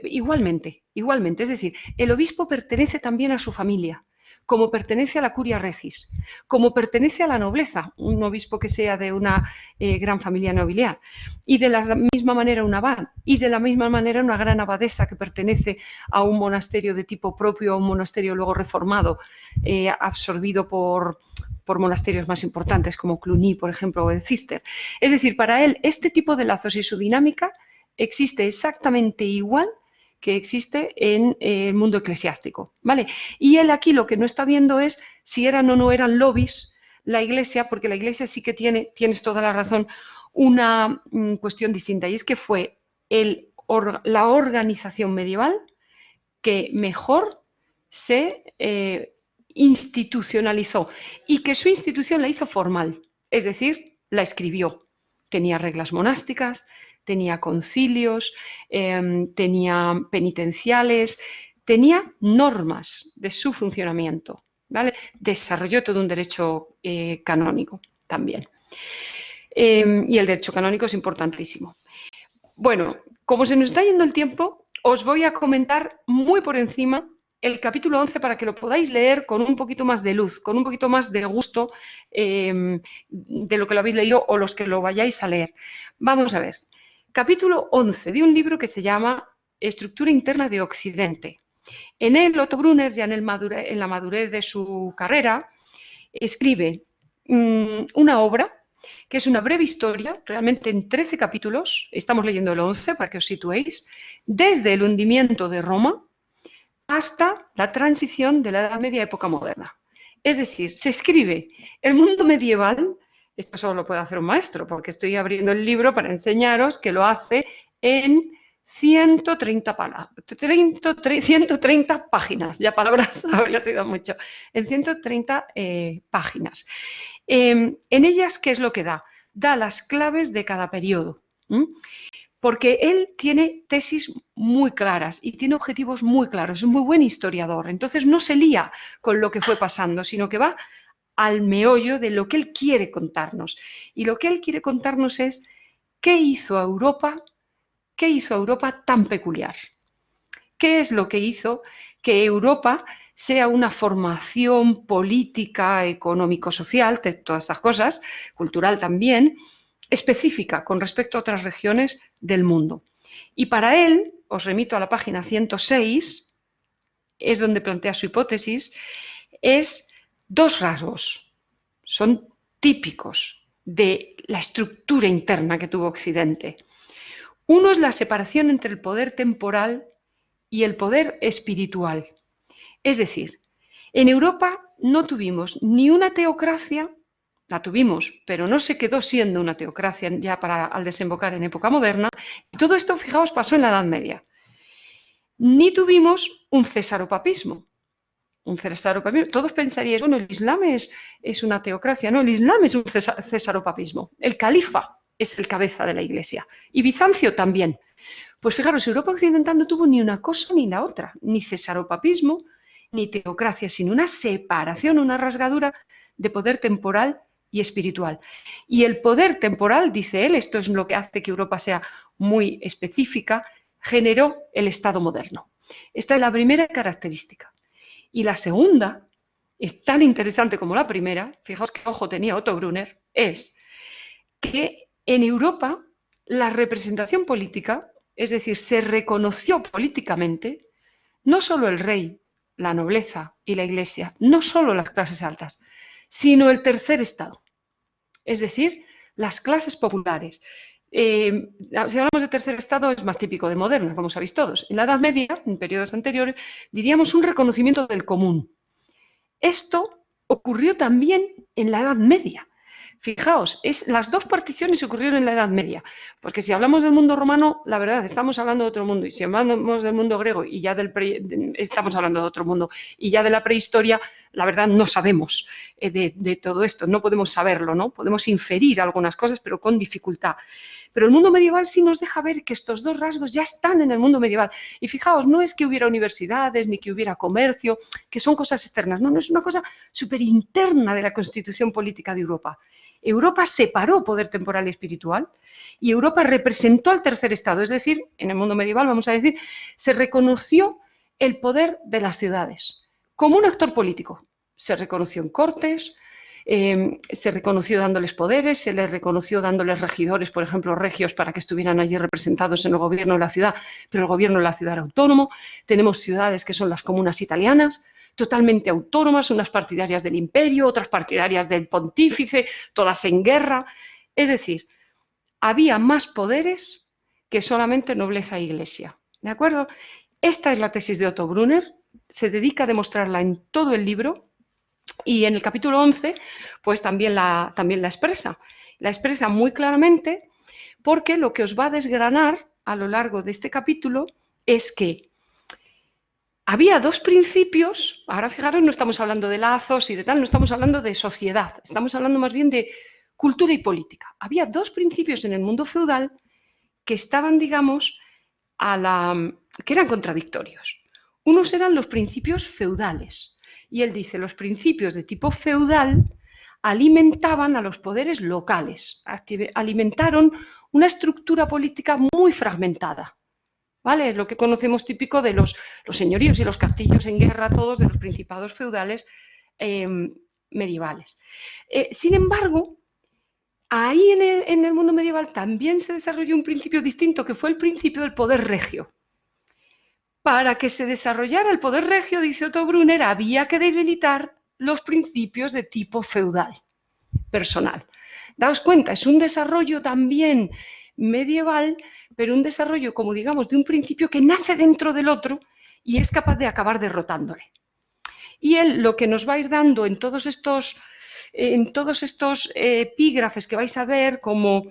Speaker 1: Igualmente, es decir, el obispo pertenece también a su familia, como pertenece a la curia regis, como pertenece a la nobleza, un obispo que sea de una gran familia nobiliar, y de la misma manera un abad, y de la misma manera una gran abadesa que pertenece a un monasterio de tipo propio, a un monasterio luego reformado, absorbido por monasterios más importantes como Cluny, por ejemplo, o el Cister. Es decir, para él este tipo de lazos y su dinámica existe exactamente igual que existe en el mundo eclesiástico, ¿vale? Y él aquí lo que no está viendo es si eran o no eran lobbies la Iglesia, porque la Iglesia sí que tienes toda la razón, una cuestión distinta, y es que fue la organización medieval que mejor se institucionalizó y que su institución la hizo formal, es decir, la escribió. Tenía reglas monásticas, tenía concilios, tenía penitenciales, tenía normas de su funcionamiento, ¿vale? Desarrolló todo un derecho canónico también. Y el derecho canónico es importantísimo. Bueno, como se nos está yendo el tiempo, os voy a comentar muy por encima el capítulo 11 para que lo podáis leer con un poquito más de luz, con un poquito más de gusto de lo que lo habéis leído o los que lo vayáis a leer. Vamos a ver. Capítulo 11 de un libro que se llama Estructura interna de Occidente. En él, Otto Brunner, ya en la madurez de su carrera, escribe una obra que es una breve historia, realmente en 13 capítulos, estamos leyendo el 11 para que os situéis, desde el hundimiento de Roma hasta la transición de la Edad Media a época moderna. Es decir, se escribe el mundo medieval, esto solo lo puede hacer un maestro, porque estoy abriendo el libro para enseñaros que lo hace en 130 páginas, ya palabras habría sido mucho, en 130 páginas. En ellas, ¿qué es lo que da? Da las claves de cada periodo, porque él tiene tesis muy claras y tiene objetivos muy claros, es un muy buen historiador, entonces no se lía con lo que fue pasando, sino que va al meollo de lo que él quiere contarnos. Y lo que él quiere contarnos es qué hizo Europa tan peculiar. ¿Qué es lo que hizo que Europa sea una formación política, económico-social, todas estas cosas, cultural también, específica con respecto a otras regiones del mundo? Y para él, os remito a la página 106, es donde plantea su hipótesis, es dos rasgos, son típicos de la estructura interna que tuvo Occidente. Uno es la separación entre el poder temporal y el poder espiritual. Es decir, en Europa no tuvimos ni una teocracia, la tuvimos, pero no se quedó siendo una teocracia ya al desembocar en época moderna. Todo esto, fijaos, pasó en la Edad Media. Ni tuvimos un cesaropapismo. Todos pensaríais, bueno, el Islam es una teocracia. No, el Islam es un cesaropapismo. El califa es el cabeza de la Iglesia. Y Bizancio también. Pues fijaros, Europa occidental no tuvo ni una cosa ni la otra, ni cesaropapismo, ni teocracia, sino una separación, una rasgadura de poder temporal y espiritual. Y el poder temporal, dice él, esto es lo que hace que Europa sea muy específica, generó el Estado moderno. Esta es la primera característica. Y la segunda, es tan interesante como la primera, fijaos qué ojo tenía Otto Brunner, es que en Europa la representación política, es decir, se reconoció políticamente no solo el rey, la nobleza y la iglesia, no solo las clases altas, sino el tercer estado, es decir, las clases populares. Si hablamos de tercer estado es más típico de moderna, como sabéis todos. En la Edad Media, en periodos anteriores, diríamos un reconocimiento del común. Esto ocurrió también en la Edad Media. Fijaos, las dos particiones ocurrieron en la Edad Media, porque si hablamos del mundo romano, la verdad, estamos hablando de otro mundo, y si hablamos del mundo griego, y ya estamos hablando de otro mundo, y ya de la prehistoria, la verdad no sabemos de todo esto, no podemos saberlo, ¿no? Podemos inferir algunas cosas, pero con dificultad. Pero el mundo medieval sí nos deja ver que estos dos rasgos ya están en el mundo medieval. Y fijaos, no es que hubiera universidades, ni que hubiera comercio, que son cosas externas, no, es una cosa súper interna de la constitución política de Europa. Europa separó poder temporal y espiritual y Europa representó al tercer estado, es decir, en el mundo medieval, vamos a decir, se reconoció el poder de las ciudades como un actor político. Se reconoció en cortes, se reconoció dándoles poderes, se les reconoció dándoles regidores, por ejemplo, regios, para que estuvieran allí representados en el gobierno de la ciudad, pero el gobierno de la ciudad era autónomo. Tenemos ciudades que son las comunas italianas, totalmente autónomas, unas partidarias del imperio, otras partidarias del pontífice, todas en guerra. Es decir, había más poderes que solamente nobleza e iglesia. ¿De acuerdo? Esta es la tesis de Otto Brunner, se dedica a demostrarla en todo el libro y en el capítulo 11 pues también la expresa. La expresa muy claramente porque lo que os va a desgranar a lo largo de este capítulo es que había dos principios, ahora fijaros, no estamos hablando de lazos y de tal, no estamos hablando de sociedad, estamos hablando más bien de cultura y política. Había dos principios en el mundo feudal que estaban, digamos, que eran contradictorios. Unos eran los principios feudales, y él dice, los principios de tipo feudal alimentaban a los poderes locales, alimentaron una estructura política muy fragmentada. ¿vale? Es lo que conocemos típico de los señoríos y los castillos en guerra, todos de los principados feudales medievales. Sin embargo, ahí en el mundo medieval también se desarrolló un principio distinto, que fue el principio del poder regio. Para que se desarrollara el poder regio, dice Otto Brunner, había que debilitar los principios de tipo feudal, personal. Daos cuenta, es un desarrollo también medieval, pero un desarrollo, como digamos, de un principio que nace dentro del otro y es capaz de acabar derrotándole. Y él lo que nos va a ir dando en todos estos epígrafes que vais a ver, como,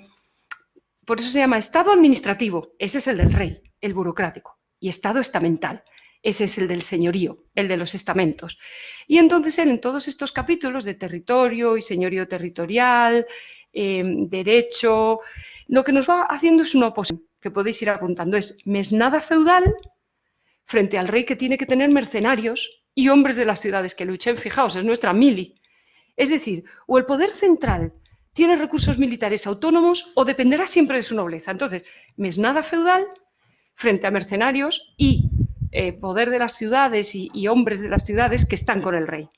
Speaker 1: por eso se llama estado administrativo, ese es el del rey, el burocrático, y estado estamental, ese es el del señorío, el de los estamentos. Y entonces él en todos estos capítulos de territorio y señorío territorial, derecho, lo que nos va haciendo es una oposición, que podéis ir apuntando, es mesnada feudal frente al rey que tiene que tener mercenarios y hombres de las ciudades que luchen. Fijaos, es nuestra mili. Es decir, o el poder central tiene recursos militares autónomos o dependerá siempre de su nobleza. Entonces, mesnada feudal frente a mercenarios y poder de las ciudades y hombres de las ciudades que están con el rey.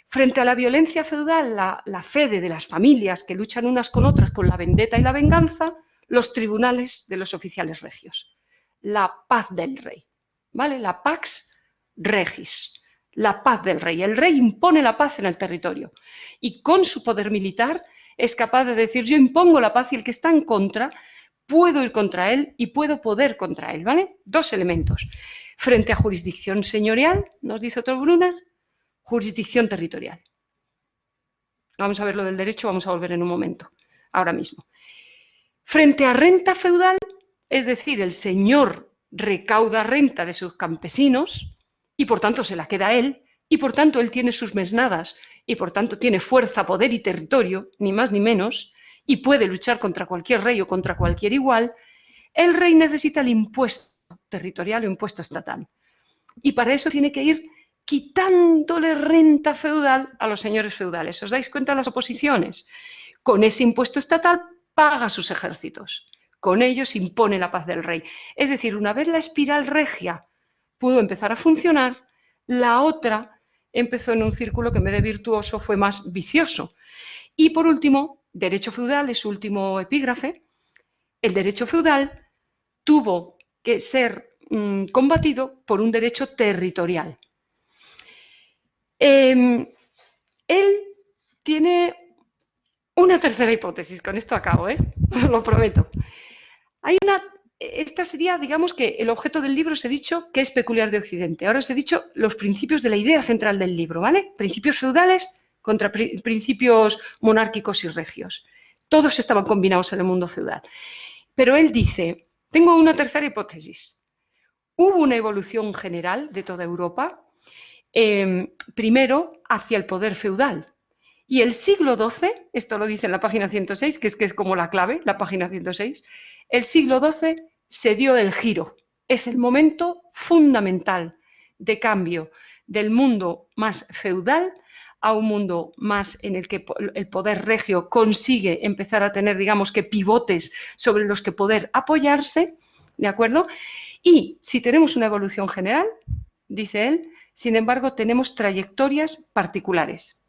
Speaker 1: Frente a la violencia feudal, la fede de las familias que luchan unas con otras por la vendetta y la venganza, los tribunales de los oficiales regios. La paz del rey, ¿vale? La pax regis, la paz del rey. El rey impone la paz en el territorio y con su poder militar es capaz de decir yo impongo la paz y el que está en contra puedo ir contra él y puedo poder contra él, ¿vale? Dos elementos. Frente a jurisdicción señorial, nos dice Otto Brunner, jurisdicción territorial. Vamos a ver lo del derecho, vamos a volver en un momento, ahora mismo. Frente a renta feudal, es decir, el señor recauda renta de sus campesinos y por tanto se la queda a él y por tanto él tiene sus mesnadas y por tanto tiene fuerza, poder y territorio, ni más ni menos, y puede luchar contra cualquier rey o contra cualquier igual, el rey necesita el impuesto territorial o impuesto estatal. Y para eso tiene que ir quitándole renta feudal a los señores feudales. ¿Os dais cuenta de las oposiciones? Con ese impuesto estatal paga sus ejércitos. Con ellos impone la paz del rey. Es decir, una vez la espiral regia pudo empezar a funcionar, la otra empezó en un círculo que en vez de virtuoso fue más vicioso. Y por último, derecho feudal es su último epígrafe. El derecho feudal tuvo que ser combatido por un derecho territorial. Él tiene una tercera hipótesis, con esto acabo, os lo prometo. Esta sería, digamos, que el objeto del libro os he dicho que es peculiar de Occidente. Ahora os he dicho los principios de la idea central del libro, ¿vale? Principios feudales contra principios monárquicos y regios. Todos estaban combinados en el mundo feudal. Pero él dice, tengo una tercera hipótesis. Hubo una evolución general de toda Europa, primero hacia el poder feudal. Y el siglo XII, esto lo dice en la página 106, que es como la clave, la página 106, el siglo XII se dio el giro. Es el momento fundamental de cambio del mundo más feudal a un mundo más en el que el poder regio consigue empezar a tener, digamos que pivotes sobre los que poder apoyarse, ¿de acuerdo? Y si tenemos una evolución general, dice él, sin embargo, tenemos trayectorias particulares.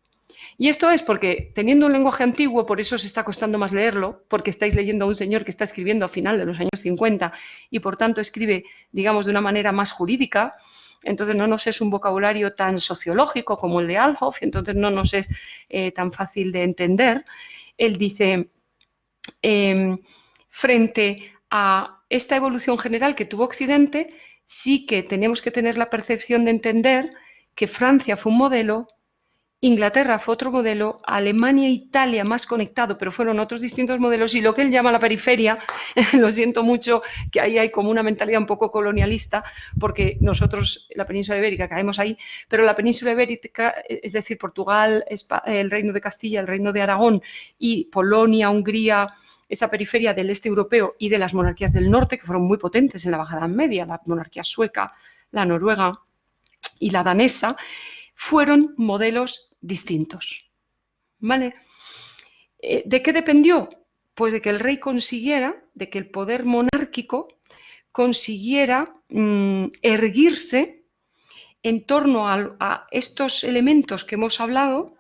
Speaker 1: Y esto es porque, teniendo un lenguaje antiguo, por eso os está costando más leerlo, porque estáis leyendo a un señor que está escribiendo a final de los años 50 y, por tanto, escribe, digamos, de una manera más jurídica. Entonces, no nos es un vocabulario tan sociológico como el de Alhoff, entonces no nos es tan fácil de entender. Él dice, frente a esta evolución general que tuvo Occidente, sí que tenemos que tener la percepción de entender que Francia fue un modelo, Inglaterra fue otro modelo, Alemania e Italia más conectado, pero fueron otros distintos modelos, y lo que él llama la periferia, lo siento mucho, que ahí hay como una mentalidad un poco colonialista, porque nosotros, la península ibérica, caemos ahí, pero la península ibérica, es decir, Portugal, el Reino de Castilla, el Reino de Aragón y Polonia, Hungría, esa periferia del este europeo y de las monarquías del norte, que fueron muy potentes en la Baja Edad Media, la monarquía sueca, la noruega y la danesa, fueron modelos distintos, ¿vale? ¿De qué dependió? Pues de que el rey consiguiera, de que el poder monárquico consiguiera erguirse en torno a estos elementos que hemos hablado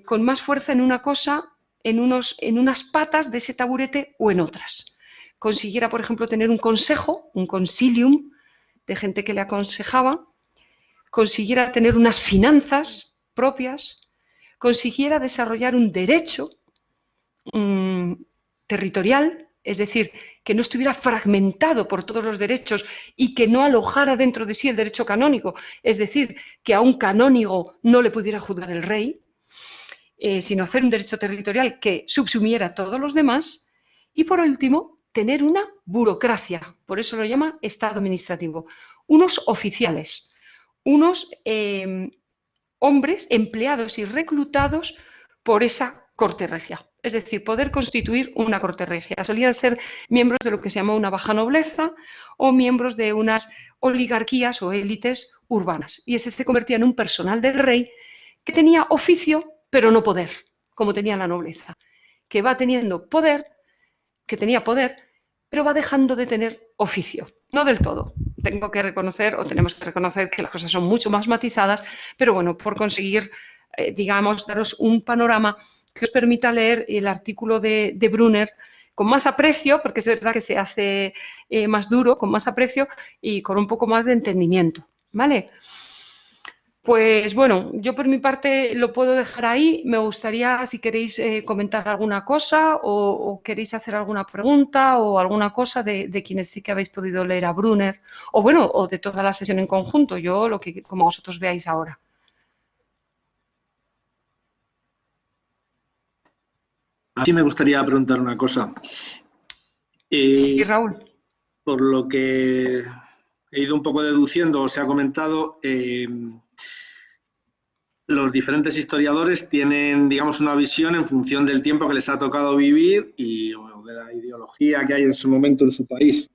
Speaker 1: con más fuerza en una cosa, en unas patas de ese taburete o en otras. Consiguiera, por ejemplo, tener un consejo, un consilium de gente que le aconsejaba, consiguiera tener unas finanzas propias, consiguiera desarrollar un derecho territorial, es decir, que no estuviera fragmentado por todos los derechos y que no alojara dentro de sí el derecho canónico, es decir, que a un canónigo no le pudiera juzgar el rey, sino hacer un derecho territorial que subsumiera a todos los demás. Y por último, tener una burocracia, por eso lo llama Estado administrativo, unos oficiales, unos hombres empleados y reclutados por esa corte regia. Es decir, poder constituir una corte regia. Solían ser miembros de lo que se llamó una baja nobleza o miembros de unas oligarquías o élites urbanas. Y ese se convertía en un personal del rey que tenía oficio, pero no poder, como tenía la nobleza, que va teniendo poder, que tenía poder, pero va dejando de tener oficio. No del todo. Tengo que reconocer, o tenemos que reconocer, que las cosas son mucho más matizadas, pero bueno, por conseguir, digamos, daros un panorama que os permita leer el artículo de Brunner con más aprecio, porque es verdad que se hace más duro, con más aprecio y con un poco más de entendimiento, ¿vale? Pues bueno, yo por mi parte lo puedo dejar ahí. Me gustaría, si queréis comentar alguna cosa o queréis hacer alguna pregunta o alguna cosa de quienes sí que habéis podido leer a Brunner, o bueno, o de toda la sesión en conjunto, yo lo que como vosotros veáis ahora.
Speaker 4: A mí me gustaría preguntar una cosa.
Speaker 1: Sí, Raúl.
Speaker 4: Por lo que he ido un poco deduciendo, o se ha comentado, los diferentes historiadores tienen, digamos, una visión en función del tiempo que les ha tocado vivir y de la ideología que hay en su momento en su país.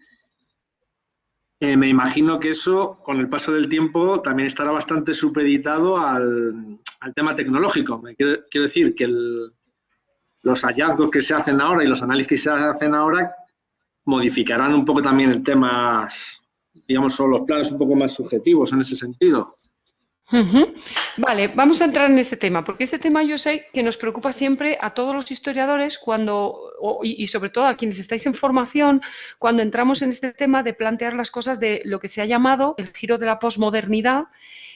Speaker 4: Me imagino que eso, con el paso del tiempo, también estará bastante supeditado al tema tecnológico. Quiero decir que los hallazgos que se hacen ahora y los análisis que se hacen ahora modificarán un poco también el tema, digamos, son los planos un poco más subjetivos en ese sentido.
Speaker 1: Vale, vamos a entrar en ese tema, porque este tema yo sé que nos preocupa siempre a todos los historiadores y sobre todo a quienes estáis en formación, cuando entramos en este tema de plantear las cosas de lo que se ha llamado el giro de la posmodernidad,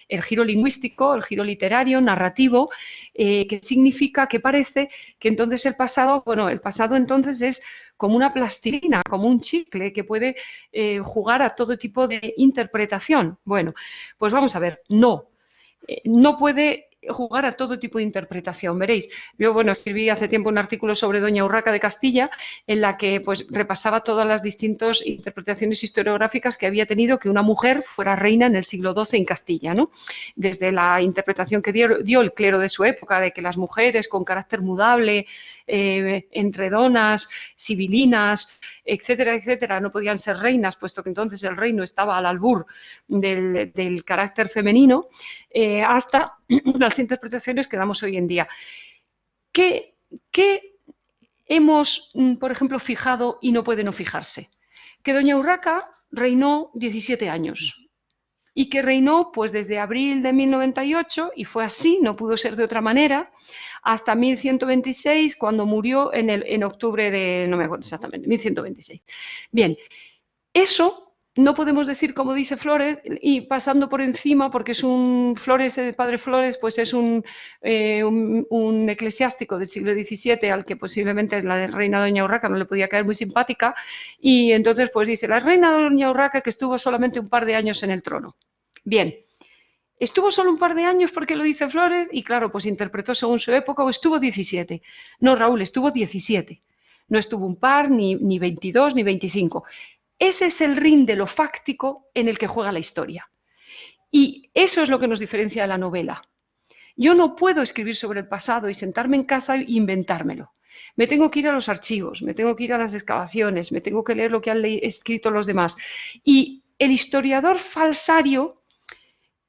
Speaker 1: el giro lingüístico, el giro literario, narrativo, que significa que parece que entonces el pasado entonces es como una plastilina, como un chicle que puede jugar a todo tipo de interpretación. Bueno, pues vamos a ver, no puede jugar a todo tipo de interpretación, veréis. Yo, bueno, escribí hace tiempo un artículo sobre Doña Urraca de Castilla, en la que pues repasaba todas las distintas interpretaciones historiográficas que había tenido que una mujer fuera reina en el siglo XII en Castilla, ¿no? Desde la interpretación que dio el clero de su época, de que las mujeres con carácter mudable, enredonas, sibilinas, etcétera, etcétera, no podían ser reinas, puesto que entonces el reino estaba al albur del carácter femenino, hasta las interpretaciones que damos hoy en día. ¿Qué hemos, por ejemplo, fijado y no puede no fijarse? Que Doña Urraca reinó 17 años. Y que reinó pues desde abril de 1098, y fue así, no pudo ser de otra manera, hasta 1126, cuando murió en octubre de, no me acuerdo exactamente, 1126. Bien, eso no podemos decir, como dice Flores, y pasando por encima, porque es Flores, el padre Flores, pues es un eclesiástico del siglo XVII al que posiblemente la reina Doña Urraca no le podía caer muy simpática, y entonces pues dice, la reina Doña Urraca que estuvo solamente un par de años en el trono. Bien, ¿estuvo solo un par de años porque lo dice Flores? Y claro, pues interpretó según su época, o estuvo 17. No, Raúl, estuvo 17. No estuvo un par, ni 22, ni 25. Ese es el ring de lo fáctico en el que juega la historia. Y eso es lo que nos diferencia de la novela. Yo no puedo escribir sobre el pasado y sentarme en casa e inventármelo. Me tengo que ir a los archivos, me tengo que ir a las excavaciones, me tengo que leer lo que han escrito los demás. Y el historiador falsario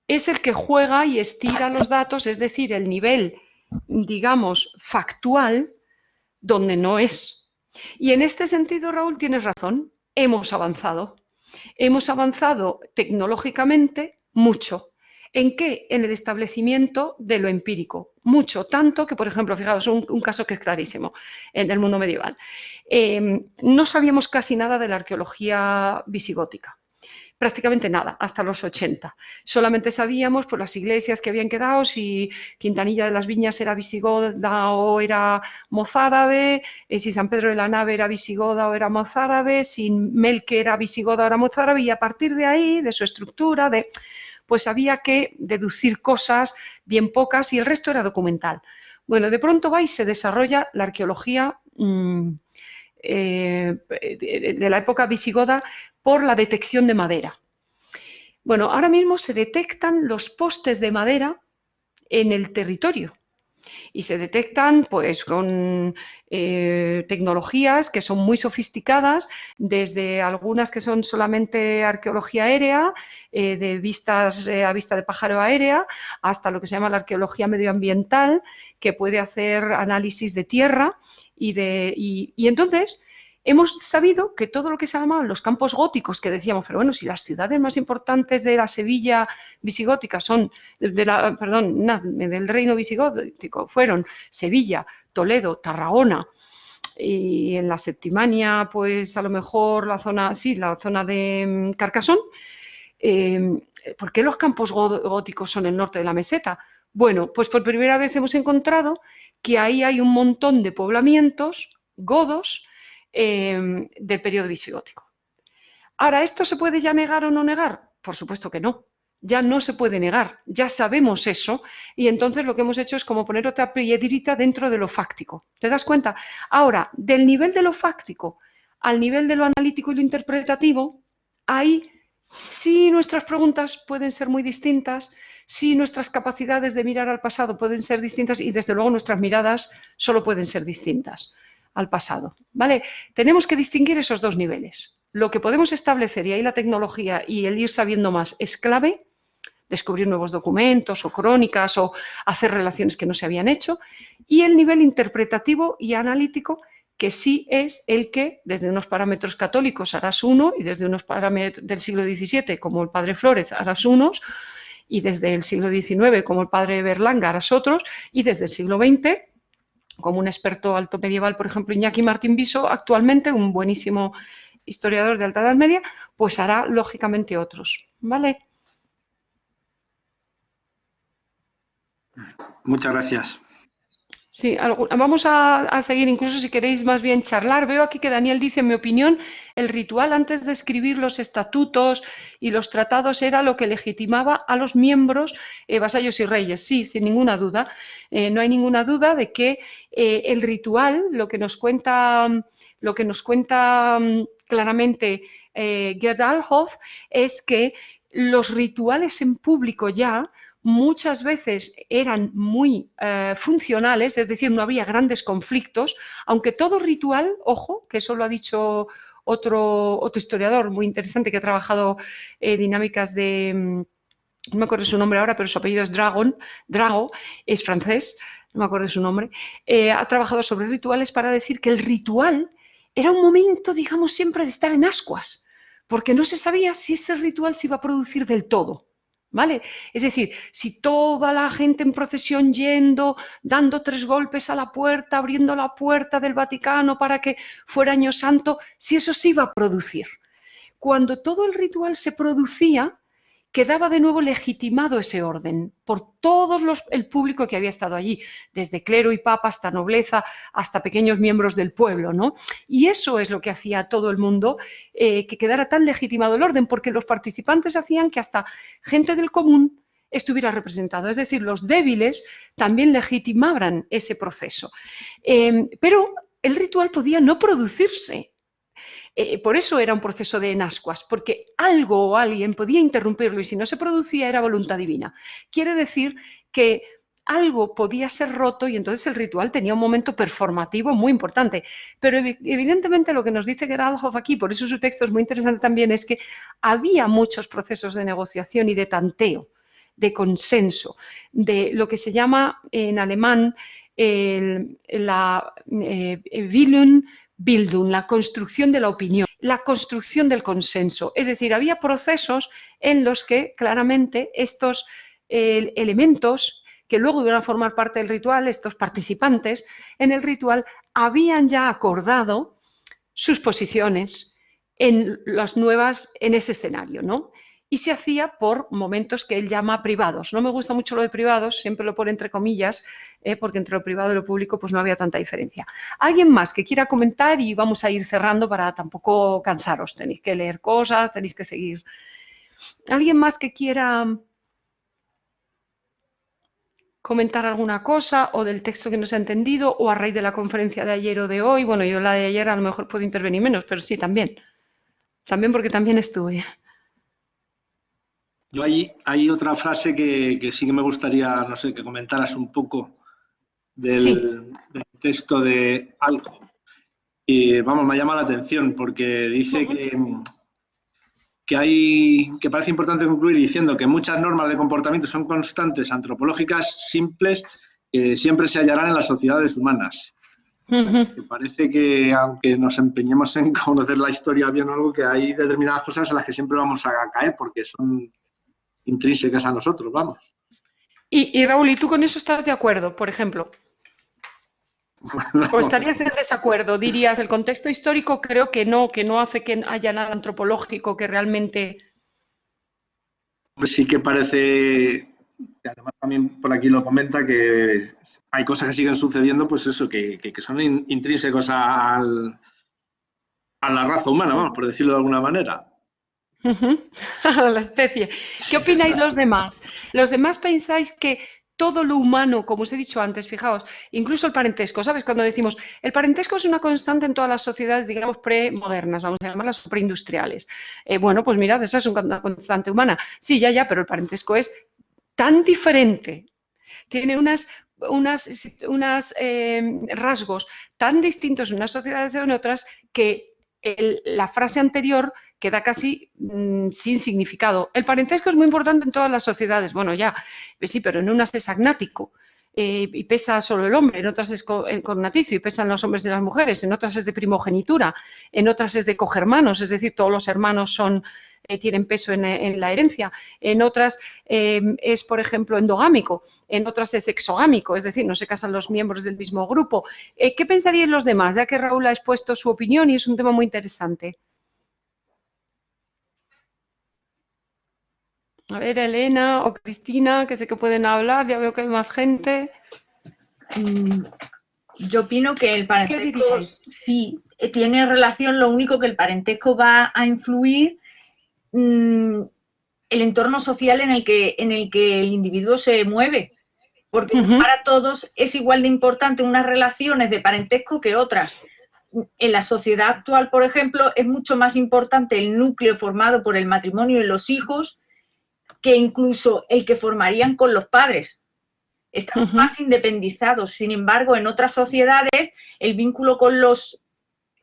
Speaker 1: es el que juega y estira los datos, es decir, el nivel, digamos, factual, donde no es. Y en este sentido, Raúl, tienes razón. hemos avanzado. Hemos avanzado tecnológicamente mucho. ¿En qué? En el establecimiento de lo empírico. Mucho, tanto que, por ejemplo, fijaos, un caso que es clarísimo en el mundo medieval. No sabíamos casi nada de la arqueología visigótica. Prácticamente nada, hasta los 80. Solamente sabíamos por las iglesias que habían quedado, si Quintanilla de las Viñas era visigoda o era mozárabe, si San Pedro de la Nave era visigoda o era mozárabe, si Melque era visigoda o era mozárabe, y a partir de ahí, de su estructura, pues había que deducir cosas, bien pocas, y el resto era documental. Bueno, de pronto va y se desarrolla la arqueología de la época visigoda por la detección de madera. Bueno, ahora mismo se detectan los postes de madera en el territorio y se detectan pues con tecnologías que son muy sofisticadas, desde algunas que son solamente arqueología aérea, de vistas a vista de pájaro aérea, hasta lo que se llama la arqueología medioambiental, que puede hacer análisis de tierra y entonces hemos sabido que todo lo que se llamaban los campos góticos, que decíamos, pero bueno, si las ciudades más importantes de la Sevilla visigótica son, del reino visigótico, fueron Sevilla, Toledo, Tarragona, y en la Septimania, pues a lo mejor la zona de Carcasón. ¿Por qué los campos góticos son el norte de la meseta? Bueno, pues por primera vez hemos encontrado que ahí hay un montón de poblamientos godos del periodo visigótico. Ahora, ¿esto se puede ya negar o no negar? Por supuesto que no. Ya no se puede negar, ya sabemos eso, y entonces lo que hemos hecho es como poner otra piedrita dentro de lo fáctico. ¿Te das cuenta? Ahora, del nivel de lo fáctico al nivel de lo analítico y lo interpretativo, ahí sí nuestras preguntas pueden ser muy distintas, sí nuestras capacidades de mirar al pasado pueden ser distintas y desde luego nuestras miradas solo pueden ser distintas al pasado, ¿vale? Tenemos que distinguir esos dos niveles. Lo que podemos establecer, y ahí la tecnología y el ir sabiendo más es clave, descubrir nuevos documentos o crónicas o hacer relaciones que no se habían hecho, y el nivel interpretativo y analítico, que sí es el que, desde unos parámetros católicos harás uno, y desde unos parámetros del siglo XVII, como el padre Flórez, harás unos, y desde el siglo XIX, como el padre Berlanga, harás otros, y desde el siglo XX, como un experto alto medieval, por ejemplo, Iñaki Martín Viso, actualmente un buenísimo historiador de Alta Edad Media, pues hará lógicamente otros, ¿vale?
Speaker 4: Muchas gracias.
Speaker 1: Sí, vamos a seguir, incluso si queréis más bien charlar. Veo aquí que Daniel dice, en mi opinión, el ritual antes de escribir los estatutos y los tratados era lo que legitimaba a los miembros, vasallos y reyes. Sí, sin ninguna duda. No hay ninguna duda de que el ritual, lo que nos cuenta claramente Gerd Alhoff, es que los rituales en público ya muchas veces eran muy funcionales, es decir, no había grandes conflictos, aunque todo ritual, ojo, que eso lo ha dicho otro historiador muy interesante que ha trabajado dinámicas de, no me acuerdo su nombre ahora, pero su apellido es Drago, es francés, no me acuerdo de su nombre, ha trabajado sobre rituales para decir que el ritual era un momento, digamos, siempre de estar en ascuas, porque no se sabía si ese ritual se iba a producir del todo. ¿Vale? Es decir, si toda la gente en procesión yendo, dando 3 golpes a la puerta, abriendo la puerta del Vaticano para que fuera Año Santo, si eso se iba a producir. Cuando todo el ritual se producía, quedaba de nuevo legitimado ese orden por todo el público que había estado allí, desde clero y papa hasta nobleza, hasta pequeños miembros del pueblo, ¿no? Y eso es lo que hacía a todo el mundo que quedara tan legitimado el orden, porque los participantes hacían que hasta gente del común estuviera representado, es decir, los débiles también legitimaban ese proceso. Pero el ritual podía no producirse. Por eso era un proceso de enascuas, porque algo o alguien podía interrumpirlo y si no se producía era voluntad divina. Quiere decir que algo podía ser roto y entonces el ritual tenía un momento performativo muy importante. Pero evidentemente lo que nos dice Geraldhoff aquí, por eso su texto es muy interesante también, es que había muchos procesos de negociación y de tanteo, de consenso, de lo que se llama en alemán la Willenbildung, la construcción de la opinión. la construcción del consenso. Es decir, había procesos en los que claramente estos elementos que luego iban a formar parte del ritual, estos participantes en el ritual, habían ya acordado sus posiciones en ese escenario, ¿no? Y se hacía por momentos que él llama privados. No me gusta mucho lo de privados, siempre lo pone entre comillas, porque entre lo privado y lo público pues no había tanta diferencia. ¿Alguien más que quiera comentar? Y vamos a ir cerrando para tampoco cansaros. Tenéis que leer cosas, tenéis que seguir. ¿Alguien más que quiera comentar alguna cosa o del texto que no se ha entendido o a raíz de la conferencia de ayer o de hoy? Bueno, yo la de ayer a lo mejor puedo intervenir menos, pero sí, también. También porque también estuve.
Speaker 4: Yo hay otra frase que sí que me gustaría, no sé, que comentaras un poco del texto de Alco. Y vamos, me ha llamado la atención porque dice que parece importante concluir diciendo que muchas normas de comportamiento son constantes, antropológicas, simples, que siempre se hallarán en las sociedades humanas. Que parece que, aunque nos empeñemos en conocer la historia bien o algo, que hay determinadas cosas en las que siempre vamos a caer porque son intrínsecas a nosotros, vamos.
Speaker 1: Y Raúl, ¿y tú con eso estás de acuerdo, por ejemplo? ¿O estarías en desacuerdo? Dirías, el contexto histórico creo que no hace que haya nada antropológico que realmente...
Speaker 4: Pues sí que parece, que además también por aquí lo comenta, que hay cosas que siguen sucediendo, pues eso, que son intrínsecos a la raza humana, vamos, por decirlo de alguna manera.
Speaker 1: A la especie. ¿Qué opináis los demás? ¿Los demás pensáis que todo lo humano, como os he dicho antes, fijaos, incluso el parentesco, ¿sabes? Cuando decimos, el parentesco es una constante en todas las sociedades, digamos, premodernas, vamos a llamarlas preindustriales. Bueno, pues mirad, esa es una constante humana. Sí, ya, pero el parentesco es tan diferente, tiene unos rasgos tan distintos en unas sociedades de en otras que la frase anterior queda casi sin significado. El parentesco es muy importante en todas las sociedades. Bueno, ya, pues sí, pero en unas es agnático y pesa solo el hombre, en otras es connaticio y pesan los hombres y las mujeres, en otras es de primogenitura, en otras es de cogermanos, es decir, todos los hermanos tienen peso en la herencia, en otras es, por ejemplo, endogámico, en otras es exogámico, es decir, no se casan los miembros del mismo grupo. ¿Qué pensarían los demás? Ya que Raúl ha expuesto su opinión y es un tema muy interesante. A ver, Elena o Cristina, que sé que pueden hablar, ya veo que hay más gente.
Speaker 3: Yo opino que el parentesco sí tiene relación, lo único que el parentesco va a influir el entorno social en el que el individuo se mueve, porque para todos es igual de importante unas relaciones de parentesco que otras. En la sociedad actual, por ejemplo, es mucho más importante el núcleo formado por el matrimonio y los hijos que incluso el que formarían con los padres. Están más independizados. Sin embargo, en otras sociedades, el vínculo con los,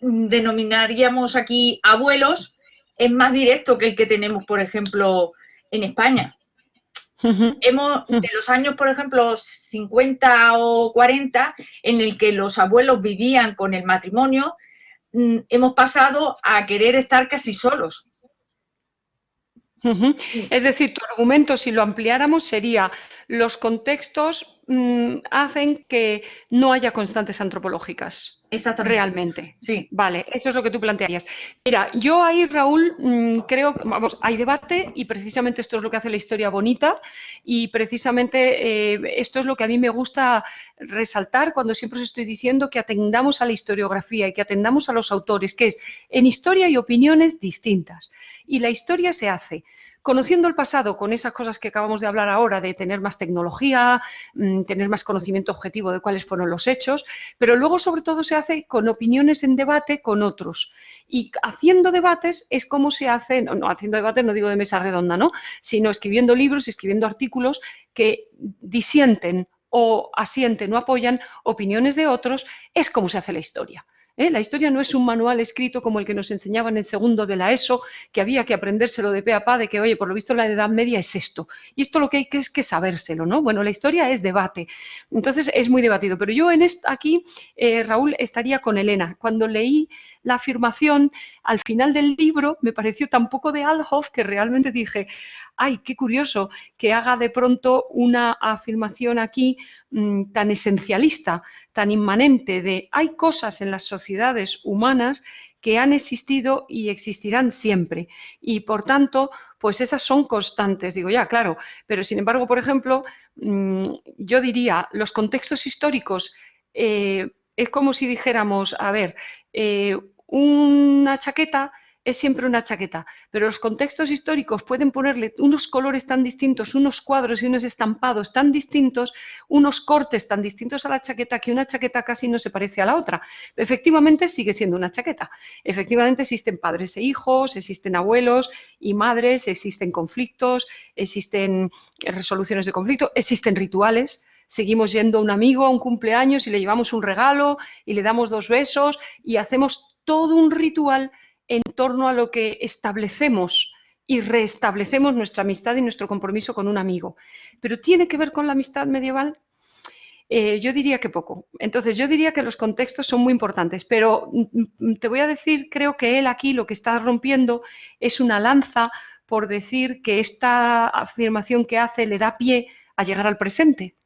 Speaker 3: denominaríamos aquí, abuelos, es más directo que el que tenemos, por ejemplo, en España. De los años, por ejemplo, 50 o 40, en el que los abuelos vivían con el matrimonio, hemos pasado a querer estar casi solos.
Speaker 1: Es decir, tu argumento, si lo ampliáramos, sería los contextos hacen que no haya constantes antropológicas.
Speaker 3: Exactamente.
Speaker 1: Realmente.
Speaker 3: Sí.
Speaker 1: Vale, eso es lo que tú plantearías. Mira, yo ahí, Raúl, creo que, vamos, hay debate y precisamente esto es lo que hace la historia bonita y precisamente esto es lo que a mí me gusta resaltar cuando siempre os estoy diciendo que atendamos a la historiografía y que atendamos a los autores, que es, en historia hay opiniones distintas y la historia se hace conociendo el pasado con esas cosas que acabamos de hablar ahora, de tener más tecnología, tener más conocimiento objetivo de cuáles fueron los hechos, pero luego sobre todo se hace con opiniones en debate con otros. Y haciendo debates es como se hace, no haciendo debates no digo de mesa redonda, ¿no? Sino escribiendo libros, escribiendo artículos que disienten o asienten o apoyan opiniones de otros, es como se hace la historia. La historia no es un manual escrito como el que nos enseñaban en segundo de la ESO, que había que aprendérselo de pe a pa, de que, oye, por lo visto la Edad Media es esto, y esto lo que hay que es que sabérselo, ¿no? Bueno, la historia es debate, entonces es muy debatido, pero yo aquí, Raúl, estaría con Elena. Cuando leí la afirmación, al final del libro me pareció tan poco de Althoff que realmente dije, ay, qué curioso que haga de pronto una afirmación aquí tan esencialista, tan inmanente de hay cosas en las sociedades humanas que han existido y existirán siempre y por tanto pues esas son constantes. Digo, ya, claro, pero sin embargo, por ejemplo, yo diría, los contextos históricos es como si dijéramos, a ver, una chaqueta es siempre una chaqueta, pero los contextos históricos pueden ponerle unos colores tan distintos, unos cuadros y unos estampados tan distintos, unos cortes tan distintos a la chaqueta que una chaqueta casi no se parece a la otra. Efectivamente sigue siendo una chaqueta. Efectivamente existen padres e hijos, existen abuelos y madres, existen conflictos, existen resoluciones de conflicto, existen rituales. Seguimos yendo a un amigo a un cumpleaños y le llevamos un regalo y le damos 2 besos y hacemos todo un ritual en torno a lo que establecemos y restablecemos nuestra amistad y nuestro compromiso con un amigo. ¿Pero tiene que ver con la amistad medieval? Yo diría que poco. Entonces, yo diría que los contextos son muy importantes, pero te voy a decir, creo que él aquí lo que está rompiendo es una lanza por decir que esta afirmación que hace le da pie a llegar al presente.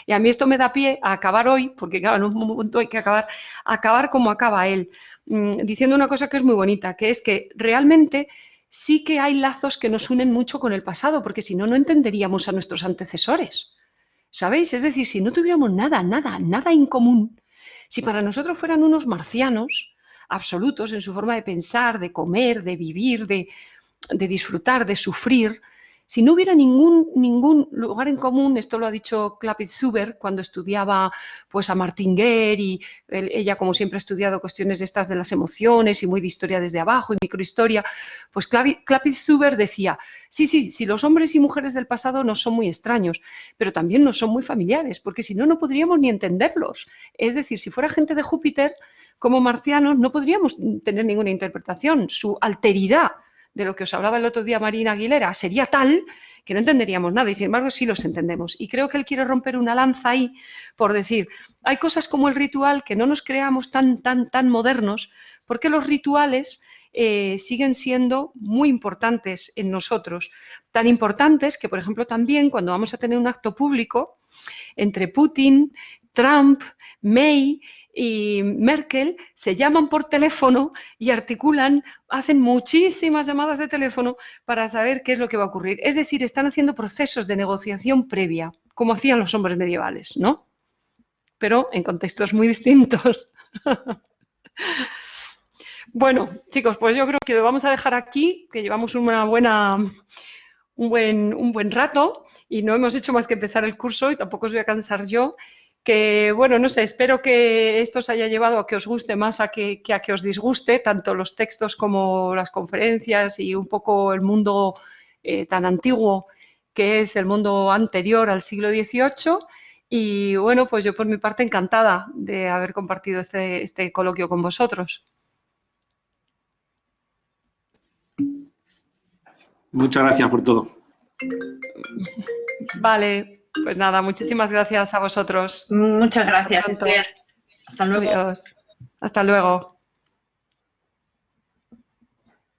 Speaker 1: Y a mí esto me da pie a acabar hoy, porque claro, en un momento hay que acabar como acaba él, diciendo una cosa que es muy bonita, que es que realmente sí que hay lazos que nos unen mucho con el pasado, porque si no, no entenderíamos a nuestros antecesores, ¿sabéis? Es decir, si no tuviéramos nada en común, si para nosotros fueran unos marcianos absolutos en su forma de pensar, de comer, de vivir, de disfrutar, de sufrir, si no hubiera ningún lugar en común, esto lo ha dicho Klapitz-Huber cuando estudiaba pues, a Martin Guerre y ella como siempre ha estudiado cuestiones estas de las emociones y muy de historia desde abajo y microhistoria, pues Klapitz-Huber decía, sí, los hombres y mujeres del pasado nos son muy extraños, pero también nos son muy familiares, porque si no, no podríamos ni entenderlos. Es decir, si fuera gente de Júpiter, como marcianos, no podríamos tener ninguna interpretación, su alteridad de lo que os hablaba el otro día Marina Aguilera, sería tal que no entenderíamos nada y sin embargo sí los entendemos. Y creo que él quiere romper una lanza ahí por decir, hay cosas como el ritual que no nos creamos tan modernos porque los rituales siguen siendo muy importantes en nosotros. Tan importantes que, por ejemplo, también cuando vamos a tener un acto público entre Putin, Trump, May y Merkel se llaman por teléfono y articulan, hacen muchísimas llamadas de teléfono para saber qué es lo que va a ocurrir. Es decir, están haciendo procesos de negociación previa, como hacían los hombres medievales, ¿no? Pero en contextos muy distintos. Bueno, chicos, pues yo creo que lo vamos a dejar aquí, que llevamos un buen rato y no hemos hecho más que empezar el curso y tampoco os voy a cansar yo. Que, bueno, no sé, espero que esto os haya llevado a que os guste más a que os disguste, tanto los textos como las conferencias y un poco el mundo tan antiguo que es el mundo anterior al siglo XVIII. Y, bueno, pues yo por mi parte encantada de haber compartido este coloquio con vosotros.
Speaker 4: Muchas gracias por todo.
Speaker 1: Vale, pues nada, muchísimas gracias a vosotros.
Speaker 3: Muchas gracias, Esther. Hasta luego.
Speaker 1: Adiós. Hasta luego.